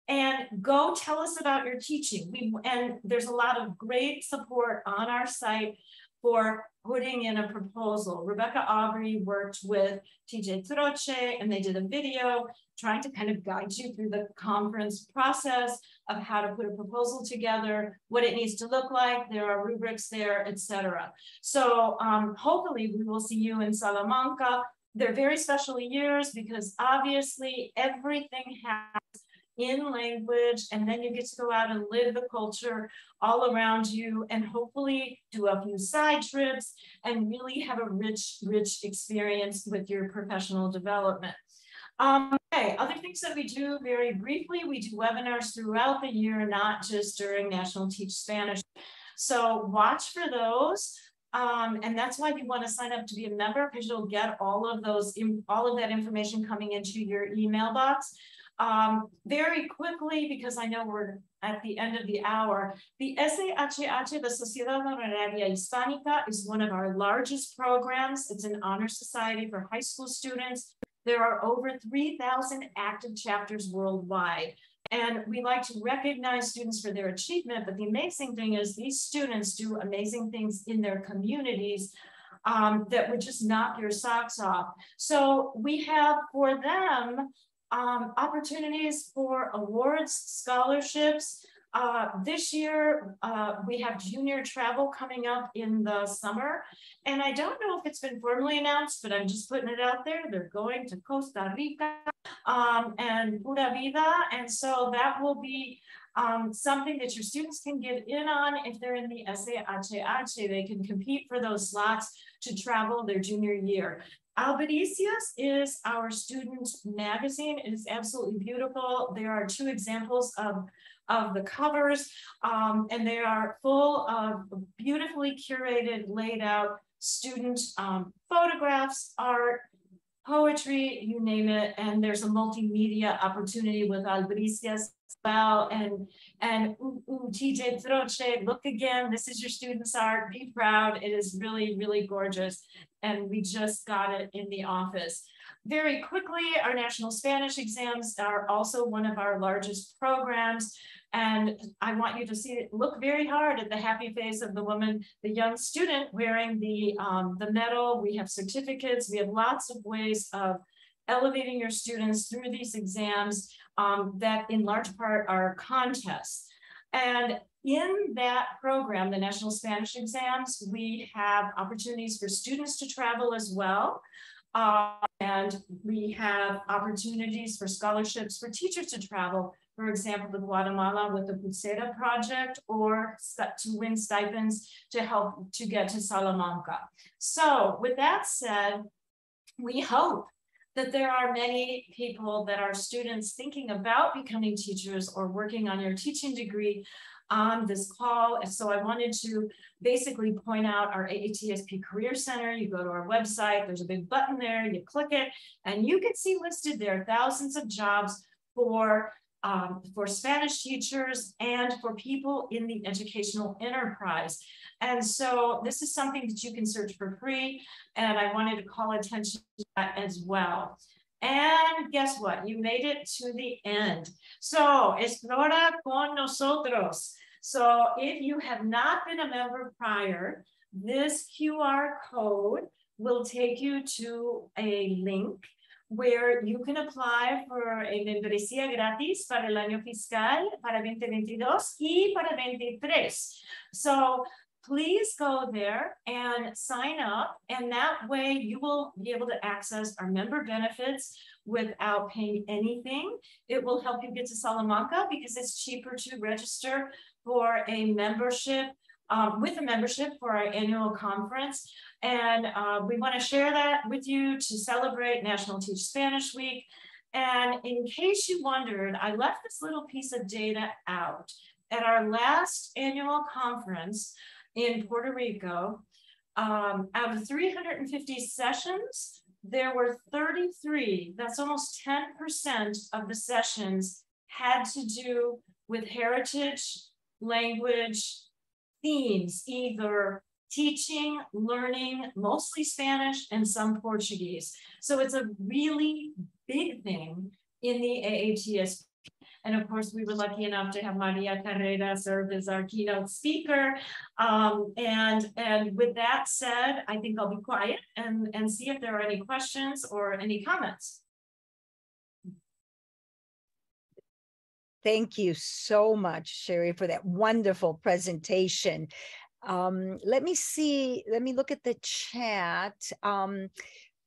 and go tell us about your teaching. And there's a lot of great support on our site for putting in a proposal. Rebecca Aubrey worked with TJ Troche, and they did a video trying to kind of guide you through the conference process of how to put a proposal together, what it needs to look like. There are rubrics there, etc. So hopefully we will see you in Salamanca. They're very special years because obviously everything has in language, and then you get to go out and live the culture all around you, and hopefully do a few side trips and really have a rich experience with your professional development. Okay, other things that we do very briefly, we do webinars throughout the year, not just during National Teach Spanish. So watch for those. And that's why you want to sign up to be a member, because you'll get all of that information coming into your email box. Very quickly, because I know we're at the end of the hour, the SAHH, the Sociedad Honoraria Hispánica, is one of our largest programs. It's an honor society for high school students. There are over 3,000 active chapters worldwide. And we like to recognize students for their achievement, but the amazing thing is these students do amazing things in their communities that would just knock your socks off. So we have for them opportunities for awards, scholarships. This year, we have junior travel coming up in the summer. And I don't know if it's been formally announced, but I'm just putting it out there. They're going to Costa Rica and Pura Vida. And so that will be something that your students can get in on if they're in the SAHH. They can compete for those slots to travel their junior year. Albericias is our student magazine. It is absolutely beautiful. There are 2 examples of the covers, and they are full of beautifully curated, laid out student photographs, art, poetry, you name it. And there's a multimedia opportunity with Albericias as well. And TJ Troche, look again, this is your student's art, be proud. It is really gorgeous. And we just got it in the office. Very quickly, our national Spanish exams are also one of our largest programs. And I want you to see it, look very hard at the happy face of the woman, the young student wearing the medal. We have certificates. We have lots of ways of elevating your students through these exams that in large part are contests. And in that program, the National Spanish Exams, we have opportunities for students to travel as well. And we have opportunities for scholarships for teachers to travel, for example, to Guatemala with the Pulsera project, or to win stipends to help to get to Salamanca. So with that said, we hope that there are many people that are students thinking about becoming teachers or working on your teaching degree on this call. And so I wanted to basically point out our AATSP Career Center. You go to our website, there's a big button there, you click it, and you can see listed there thousands of jobs for Spanish teachers and for people in the educational enterprise. And so this is something that you can search for free. And I wanted to call attention to that as well. And guess what? You made it to the end. So, explora con nosotros. So if you have not been a member prior, this QR code will take you to a link where you can apply for a membresía gratis para el año fiscal, para 2022 y para 23. So please go there and sign up, and that way you will be able to access our member benefits without paying anything. It will help you get to Salamanca because it's cheaper to register for a membership, with a membership for our annual conference. And we want to share that with you to celebrate National Teach Spanish Week. And in case you wondered, I left this little piece of data out. At our last annual conference in Puerto Rico, out of 350 sessions, there were 33, that's almost 10% of the sessions had to do with heritage, language, themes, either teaching, learning, mostly Spanish and some Portuguese. So it's a really big thing in the AATSP. And of course, we were lucky enough to have Maria Carrera serve as our keynote speaker. And with that said, I think I'll be quiet and see if there are any questions or any comments. Thank you so much, Sheri, for that wonderful presentation. Let me see, let me look at the chat.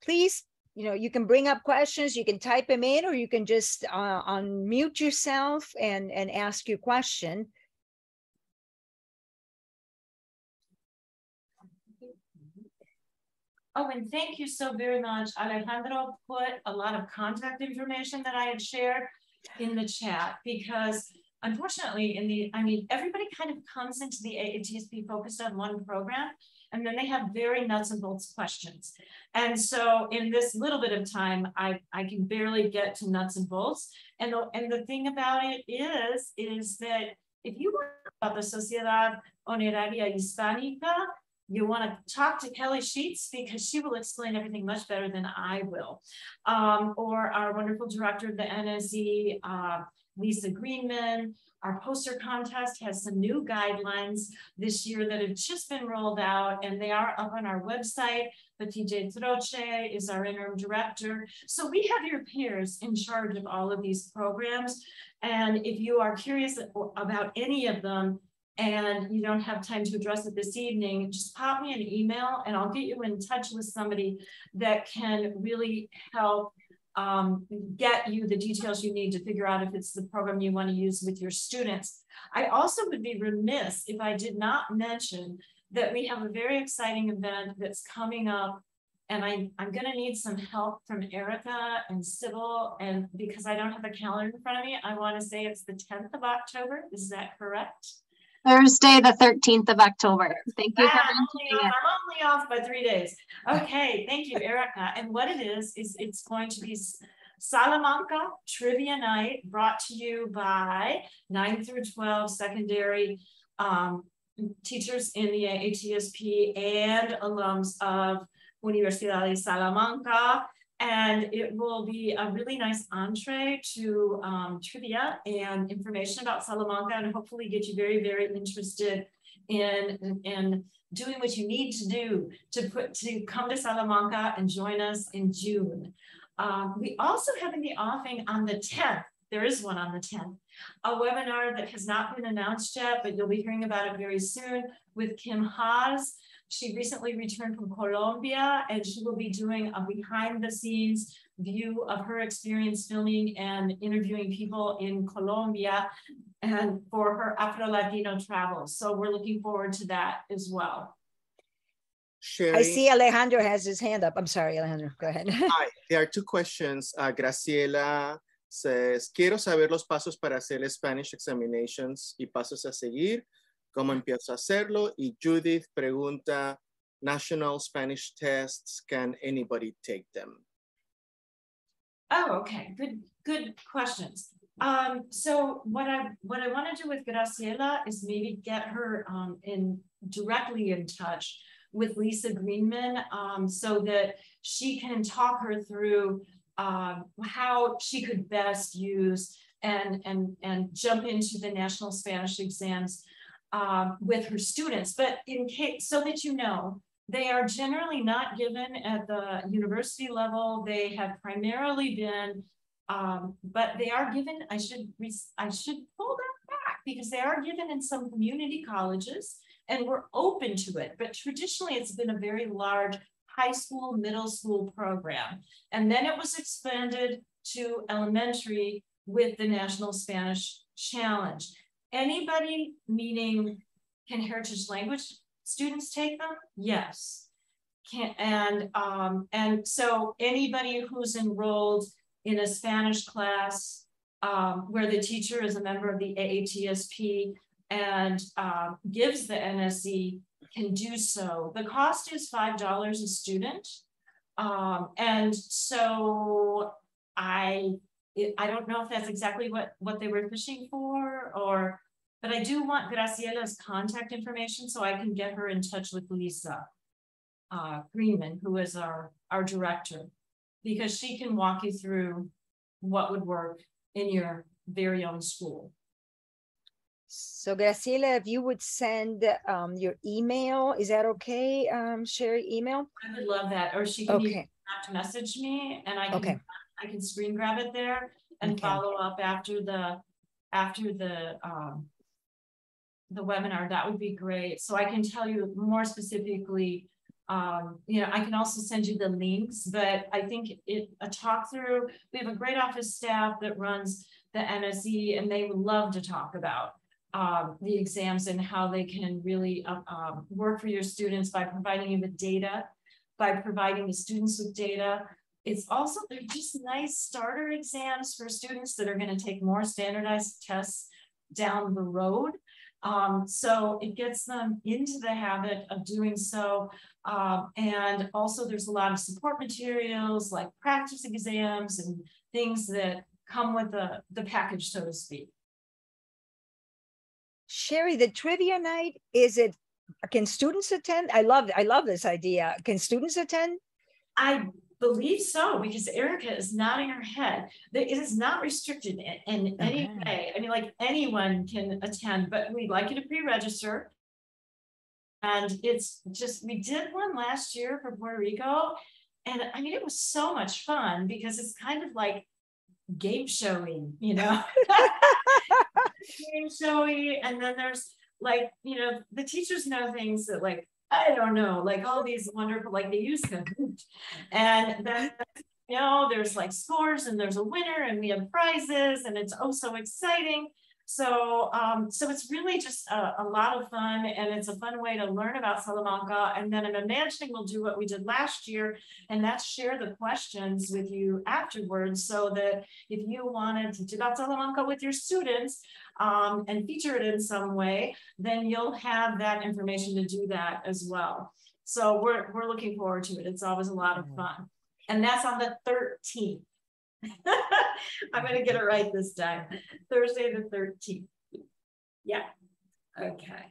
Please, you can bring up questions, you can type them in, or you can just unmute yourself and ask your question. Oh, and thank you so very much. Alejandro put a lot of contact information that I had shared in the chat, because unfortunately everybody kind of comes into the AATSP focused on one program, and then they have very nuts and bolts questions. And so in this little bit of time, I can barely get to nuts and bolts. And the thing about it is that if you want about the Sociedad Honoraria Hispánica, you want to talk to Kelly Sheets, because she will explain everything much better than I will. Or our wonderful director of the NSE, Lisa Greenman. Our poster contest has some new guidelines this year that have just been rolled out, and they are up on our website. Patije Troche is our interim director. So we have your peers in charge of all of these programs. And if you are curious about any of them, and you don't have time to address it this evening, just pop me an email and I'll get you in touch with somebody that can really help get you the details you need to figure out if it's the program you want to use with your students. I also would be remiss if I did not mention that we have a very exciting event that's coming up, and I'm going to need some help from Erica and Sybil, and because I don't have a calendar in front of me, I want to say it's the 10th of October. Is that correct? Thursday, the 13th of October. Thank you for mentioning it. I'm only off by 3 days. Okay, thank you, Erica. And what it is it's going to be Salamanca Trivia Night, brought to you by 9 through 12 secondary teachers in the AATSP and alums of Universidad de Salamanca. And it will be a really nice entree to trivia and information about Salamanca, and hopefully get you very, very interested in doing what you need to do to come to Salamanca and join us in June. We also have in the offing on the 10th, there is one on the 10th, a webinar that has not been announced yet, but you'll be hearing about it very soon, with Kim Haas. She recently returned from Colombia, and she will be doing a behind-the-scenes view of her experience filming and interviewing people in Colombia and for her Afro-Latino travels. So we're looking forward to that as well. Sheri, I see Alejandro has his hand up. I'm sorry, Alejandro, go ahead. Hi, there are two questions. Graciela says, quiero saber los pasos para hacer Spanish examinations y pasos a seguir. ¿Cómo empiezo a hacerlo? Y Judith pregunta, national Spanish tests, can anybody take them? Oh, okay, good questions. So what I want to do with Graciela is maybe get her directly in touch with Lisa Greenman, so that she can talk her through how she could best use and jump into the national Spanish exams with her students. But in case, so that you know, they are generally not given at the university level. They have primarily been, but they are given, I should pull that back, because they are given in some community colleges, and we're open to it. But traditionally, it's been a very large high school, middle school program. And then it was expanded to elementary with the National Spanish Challenge. Anybody, meaning, can heritage language students take them? Yes. And so anybody who's enrolled in a Spanish class where the teacher is a member of the AATSP and gives the NSE can do so. The cost is $5 a student. And so I don't know if that's exactly what they were fishing for, or But I do want Graciela's contact information so I can get her in touch with Lisa Greenman, who is our director, because she can walk you through what would work in your very own school. So Graciela, if you would send your email, is that okay? Sheri, email? I would love that. Or she can even message me and I can screen grab it there and follow up after the webinar. That would be great. So I can tell you more specifically. You know, I can also send you the links, but I think a talk through, we have a great office staff that runs the NSE and they would love to talk about the exams and how they can really work for your students by providing you with data, by providing the students with data. It's also, they're just nice starter exams for students that are going to take more standardized tests down the road. So it gets them into the habit of doing so. And also there's a lot of support materials like practice exams and things that come with the package, so to speak. Sheri, the trivia night, can students attend? I love this idea. Can students attend? I believe so, because Erica is nodding her head. It is not restricted in any way. I mean, like anyone can attend, but we'd like you to pre-register. And it's just, we did one last year for Puerto Rico. And I mean, it was so much fun because it's kind of like game showing, you know, game showy. And then there's like, you know, the teachers know things that like, I don't know, like all these wonderful, like they use Kahoot. And then, you know, there's like scores and there's a winner and we have prizes and it's oh so exciting. So, so it's really just a lot of fun and it's a fun way to learn about Salamanca. And then I'm imagining we'll do what we did last year and that's share the questions with you afterwards so that if you wanted to teach about Salamanca with your students and feature it in some way, then you'll have that information to do that as well. So we're looking forward to it. It's always a lot of fun. And that's on the 13th. I'm going to get it right this time. Thursday the 13th. Yeah. Okay.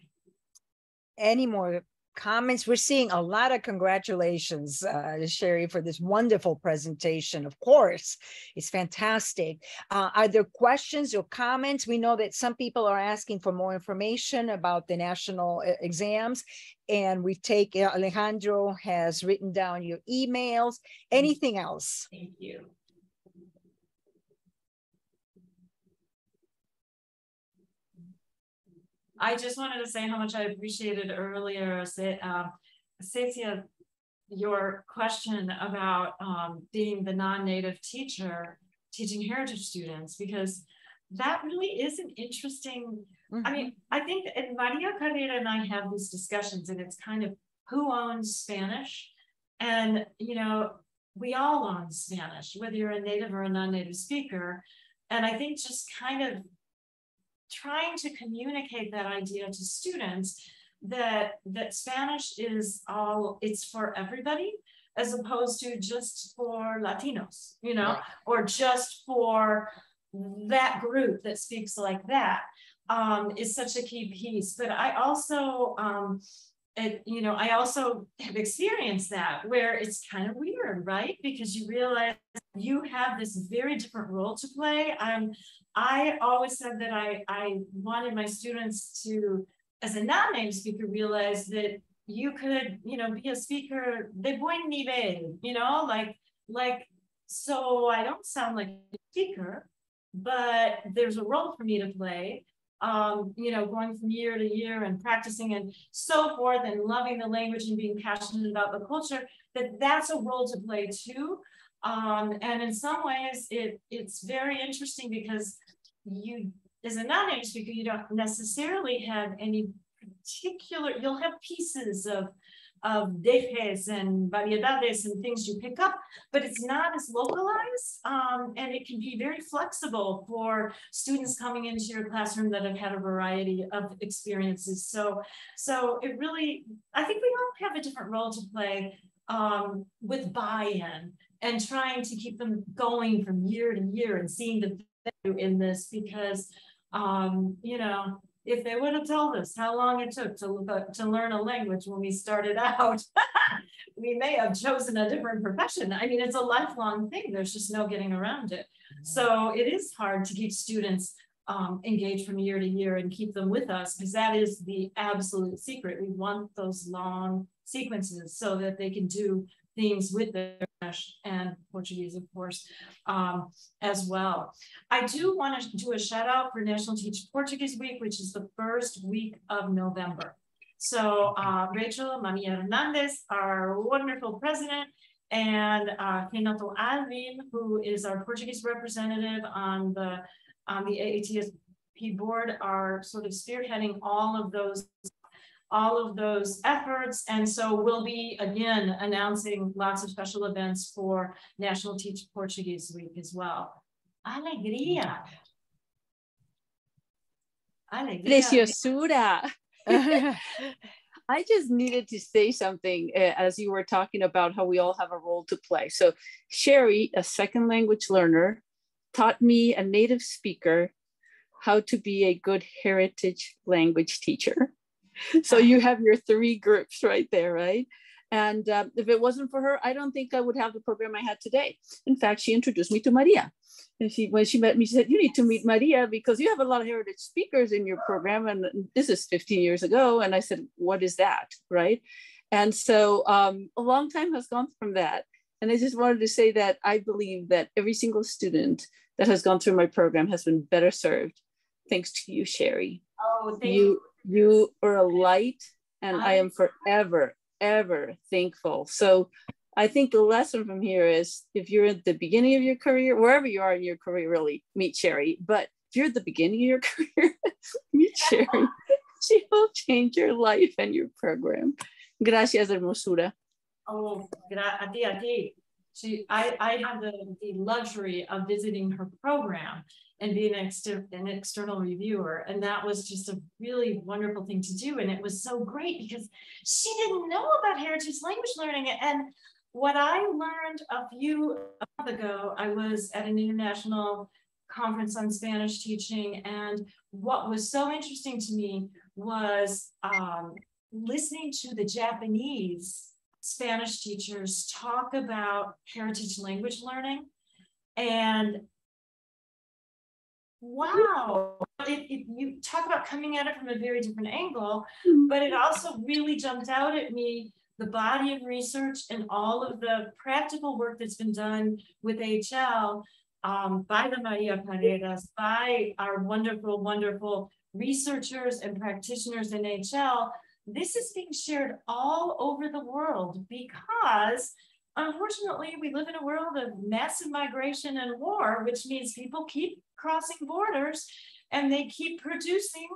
Any more comments? We're seeing a lot of congratulations, Sheri, for this wonderful presentation. Of course, it's fantastic. Are there questions or comments? We know that some people are asking for more information about the national exams, and Alejandro has written down your emails. Anything else? Thank you. I just wanted to say how much I appreciated earlier, Celia, your question about being the non-native teacher teaching heritage students, because that really is an interesting, I mean, I think and Maria Carrera and I have these discussions and it's kind of who owns Spanish? And, you know, we all own Spanish, whether you're a native or a non-native speaker. And I think just kind of trying to communicate that idea to students that Spanish is it's for everybody, as opposed to just for Latinos, you know, or just for that group that speaks like that, is such a key piece. But I also, you know, I also have experienced that where it's kind of weird, right? Because you realize you have this very different role to play. I always said that I wanted my students to, as a non-native speaker, realize that you could, you know, be a speaker de buen nivel, you know, like, so I don't sound like a speaker, but there's a role for me to play, you know, going from year to year and practicing and so forth and loving the language and being passionate about the culture, that's a role to play too. And in some ways it's very interesting because you, as a non-native speaker, you don't necessarily have any particular, you'll have pieces of dejes and variedades and things you pick up, but it's not as localized, and it can be very flexible for students coming into your classroom that have had a variety of experiences. So it really, I think we all have a different role to play with buy-in and trying to keep them going from year to year and seeing the value in this because, you know, if they would have told us how long it took to learn a language when we started out, we may have chosen a different profession. I mean, it's a lifelong thing. There's just no getting around it. So it is hard to keep students engaged from year to year and keep them with us, because that is the absolute secret. We want those long sequences so that they can do things with their Spanish and Portuguese, of course, as well. I do want to do a shout out for National Teach Portuguese Week, which is the first week of November. So Rachel Mami Hernandez, our wonderful president, and Renato Alvin, who is our Portuguese representative on the AATSP board, are sort of spearheading all of those efforts. And so we'll be again announcing lots of special events for National Teach Portuguese Week as well. Alegría. Alegría. Preciosura. I just needed to say something as you were talking about how we all have a role to play. So Sheri, a second language learner, taught me, a native speaker, how to be a good heritage language teacher. So you have your three groups right there, right? And if it wasn't for her, I don't think I would have the program I had today. In fact, she introduced me to Maria. And when she met me, she said, you need to meet Maria because you have a lot of heritage speakers in your program. And this is 15 years ago. And I said, what is that, right? And so a long time has gone from that. And I just wanted to say that I believe that every single student that has gone through my program has been better served thanks to you, Sheri. Oh, thank you. You are a light, and I am forever, ever thankful. So I think the lesson from here is if you're at the beginning of your career, wherever you are in your career, really, meet Sheri. But if you're at the beginning of your career, meet Sheri. She will change your life and your program. Gracias, hermosura. Oh, a ti. I have the luxury of visiting her program and being an external reviewer. And that was just a really wonderful thing to do. And it was so great because she didn't know about heritage language learning. And what I learned a month ago, I was at an international conference on Spanish teaching. And what was so interesting to me was listening to the Japanese Spanish teachers talk about heritage language learning. And wow, you talk about coming at it from a very different angle, but it also really jumped out at me, the body of research and all of the practical work that's been done with HL by the Maria Carreras, by our wonderful, wonderful researchers and practitioners in HL. This is being shared all over the world because unfortunately, we live in a world of massive migration and war, which means people keep crossing borders and they keep producing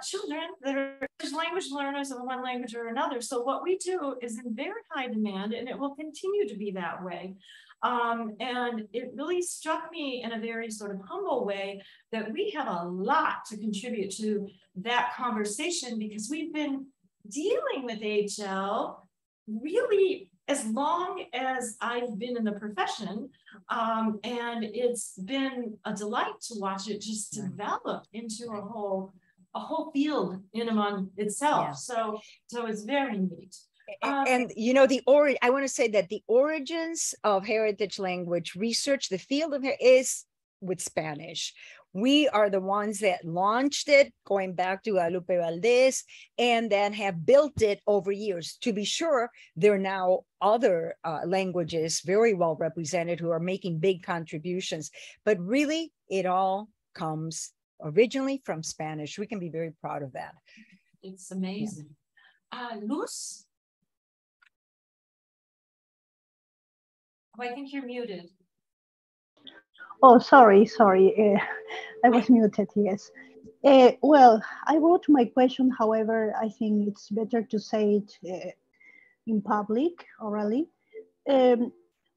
children that are language learners of one language or another. So what we do is in very high demand, and it will continue to be that way. And it really struck me in a very sort of humble way that we have a lot to contribute to that conversation because we've been dealing with HL really as long as I've been in the profession, and it's been a delight to watch it just develop into a whole field in among itself. Yeah. So it's very neat. And you know, I want to say that the origins of heritage language research, the field of it is with Spanish. We are the ones that launched it, going back to Guadalupe Valdez, and then have built it over years. To be sure, there are now other languages very well represented who are making big contributions, but really it all comes originally from Spanish. We can be very proud of that. It's amazing. Luz? Oh, I think you're muted. Oh, sorry. I was muted, yes. Well, I wrote my question. However, I think it's better to say it in public, orally. I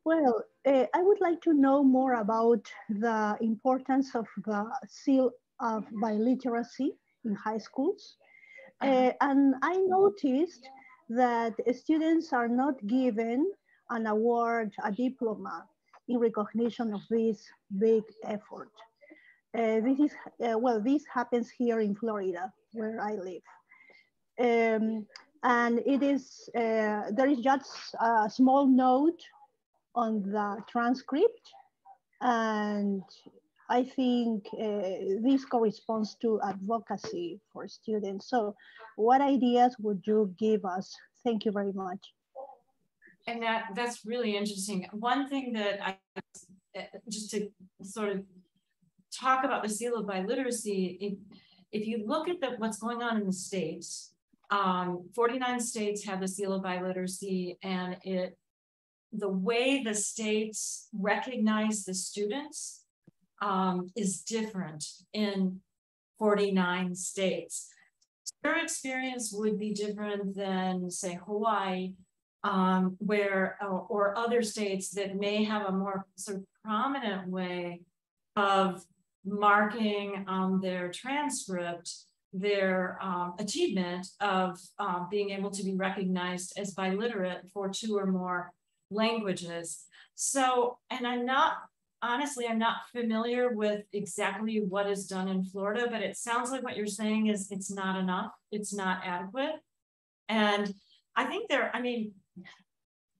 would like to know more about the importance of the seal of biliteracy in high schools. And I noticed that students are not given an award, a diploma, in recognition of this big effort. This happens here in Florida, where I live. And it is, there is just a small note on the transcript, and I think this corresponds to advocacy for students. So what ideas would you give us? Thank you very much. And that's really interesting. One thing that just to sort of talk about the seal of biliteracy, if you look at what's going on in the states, 49 states have the seal of biliteracy, and the way the states recognize the students is different in 49 states. Your experience would be different than, say, Hawaii, or other states that may have a more sort of prominent way of marking on their transcript their achievement of being able to be recognized as biliterate for 2 or more languages. So, and honestly, I'm not familiar with exactly what is done in Florida, but it sounds like what you're saying is it's not enough, it's not adequate. And I think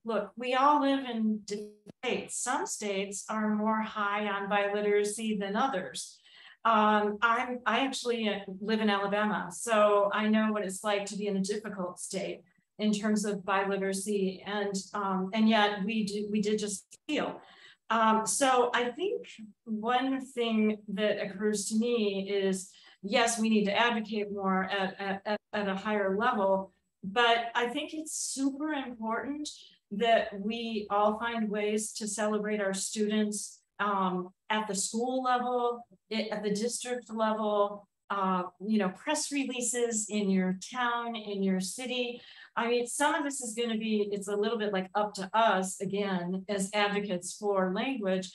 look, we all live in different states. Some states are more high on biliteracy than others. I actually live in Alabama, so I know what it's like to be in a difficult state in terms of biliteracy, and yet we did just feel. So I think one thing that occurs to me is, yes, we need to advocate more at a higher level, but I think it's super important that we all find ways to celebrate our students at the school level, at the district level, press releases in your town, in your city. I mean, some of this is going to be, it's a little bit like up to us, again, as advocates for language,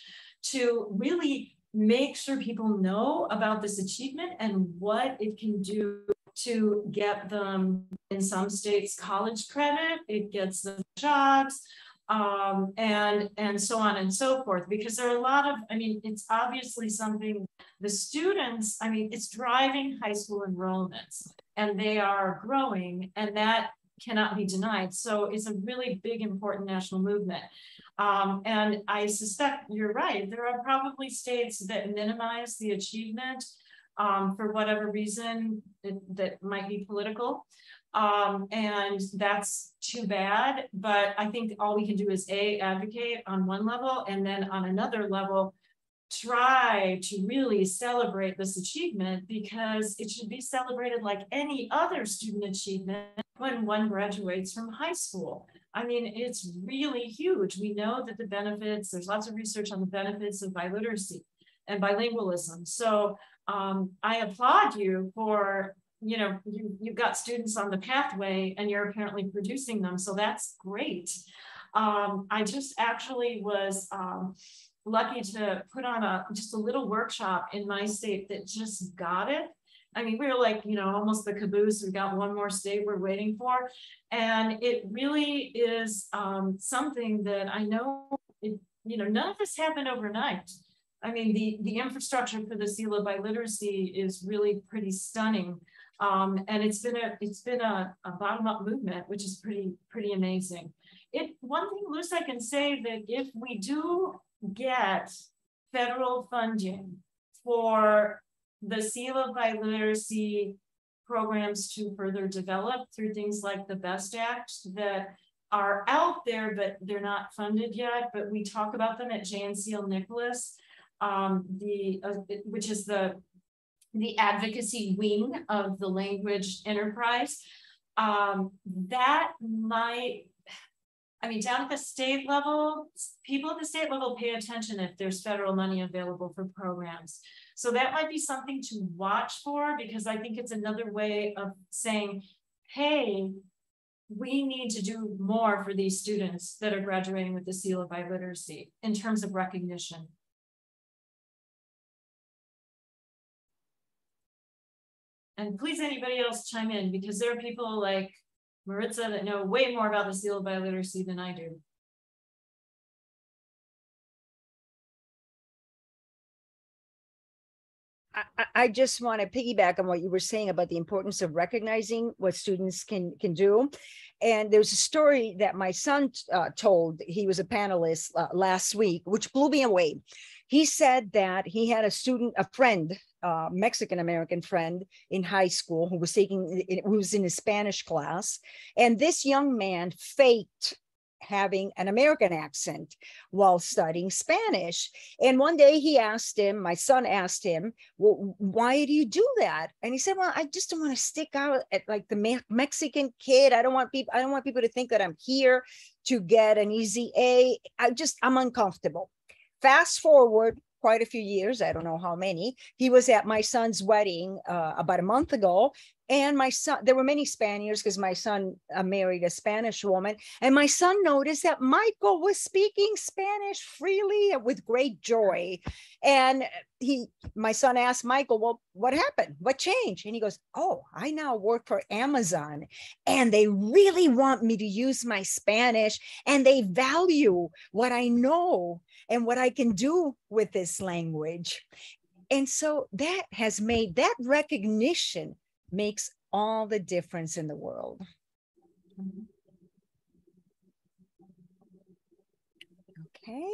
to really make sure people know about this achievement and what it can do to get them, in some states, college credit, it gets them jobs, and so on and so forth, because there are a lot of, it's obviously something the students, it's driving high school enrollments, and they are growing, and that cannot be denied. So it's a really big, important national movement. And I suspect you're right. There are probably states that minimize the achievement for whatever reason that might be political. And that's too bad. But I think all we can do is advocate on one level, and then on another level, try to really celebrate this achievement, because it should be celebrated like any other student achievement when one graduates from high school. It's really huge. We know that the benefits, there's lots of research on the benefits of biliteracy and bilingualism. So I applaud you for, you've got students on the pathway and you're apparently producing them. So that's great. I just actually was lucky to put on just a little workshop in my state that just got it. We were like, almost the caboose. We got one more state we're waiting for. And it really is something that I know, none of this happened overnight. The infrastructure for the seal of biliteracy is really pretty stunning. And it's been a bottom-up movement, which is pretty amazing. One thing, Luz, I can say that if we do get federal funding for the seal of biliteracy programs to further develop through things like the BEST Act that are out there, but they're not funded yet, but we talk about them at Jan Seal Nicholas, which is the advocacy wing of the language enterprise. That might, down at the state level, people at the state level pay attention if there's federal money available for programs. So that might be something to watch for, because I think it's another way of saying, hey, we need to do more for these students that are graduating with the seal of biliteracy in terms of recognition. And please, anybody else chime in, because there are people like Maritza that know way more about the seal of biliteracy than I do. I just want to piggyback on what you were saying about the importance of recognizing what students can do. And there's a story that my son told. He was a panelist last week, which blew me away. He said that he had a friend, Mexican-American friend in high school who was in a Spanish class. And this young man faked having an American accent while studying Spanish. And one day my son asked him, well, why do you do that? And he said, well, I just don't want to stick out at like the Mexican kid. I don't want people to think that I'm here to get an easy A. I'm uncomfortable. Fast forward quite a few years, I don't know how many, he was at my son's wedding about a month ago. And my son, there were many Spaniards because my son married a Spanish woman. And my son noticed that Michael was speaking Spanish freely with great joy. And my son asked Michael, well, what happened? What changed? And he goes, oh, I now work for Amazon and they really want me to use my Spanish and they value what I know and what I can do with this language. And so that recognition makes all the difference in the world. Okay.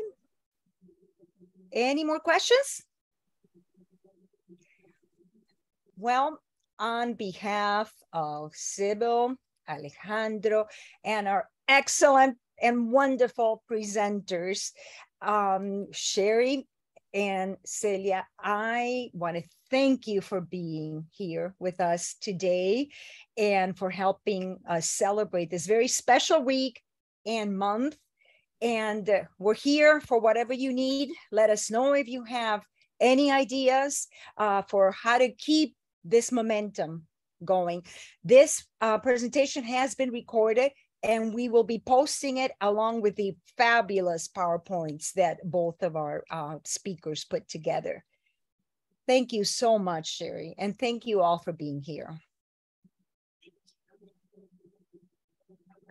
Any more questions? Well, on behalf of Sybil, Alejandro, and our excellent and wonderful presenters, Sheri and Celia, I want to thank you for being here with us today and for helping us celebrate this very special week and month. And we're here for whatever you need. Let us know if you have any ideas for how to keep this momentum going. This presentation has been recorded and we will be posting it along with the fabulous PowerPoints that both of our speakers put together. Thank you so much, Sheri, and thank you all for being here.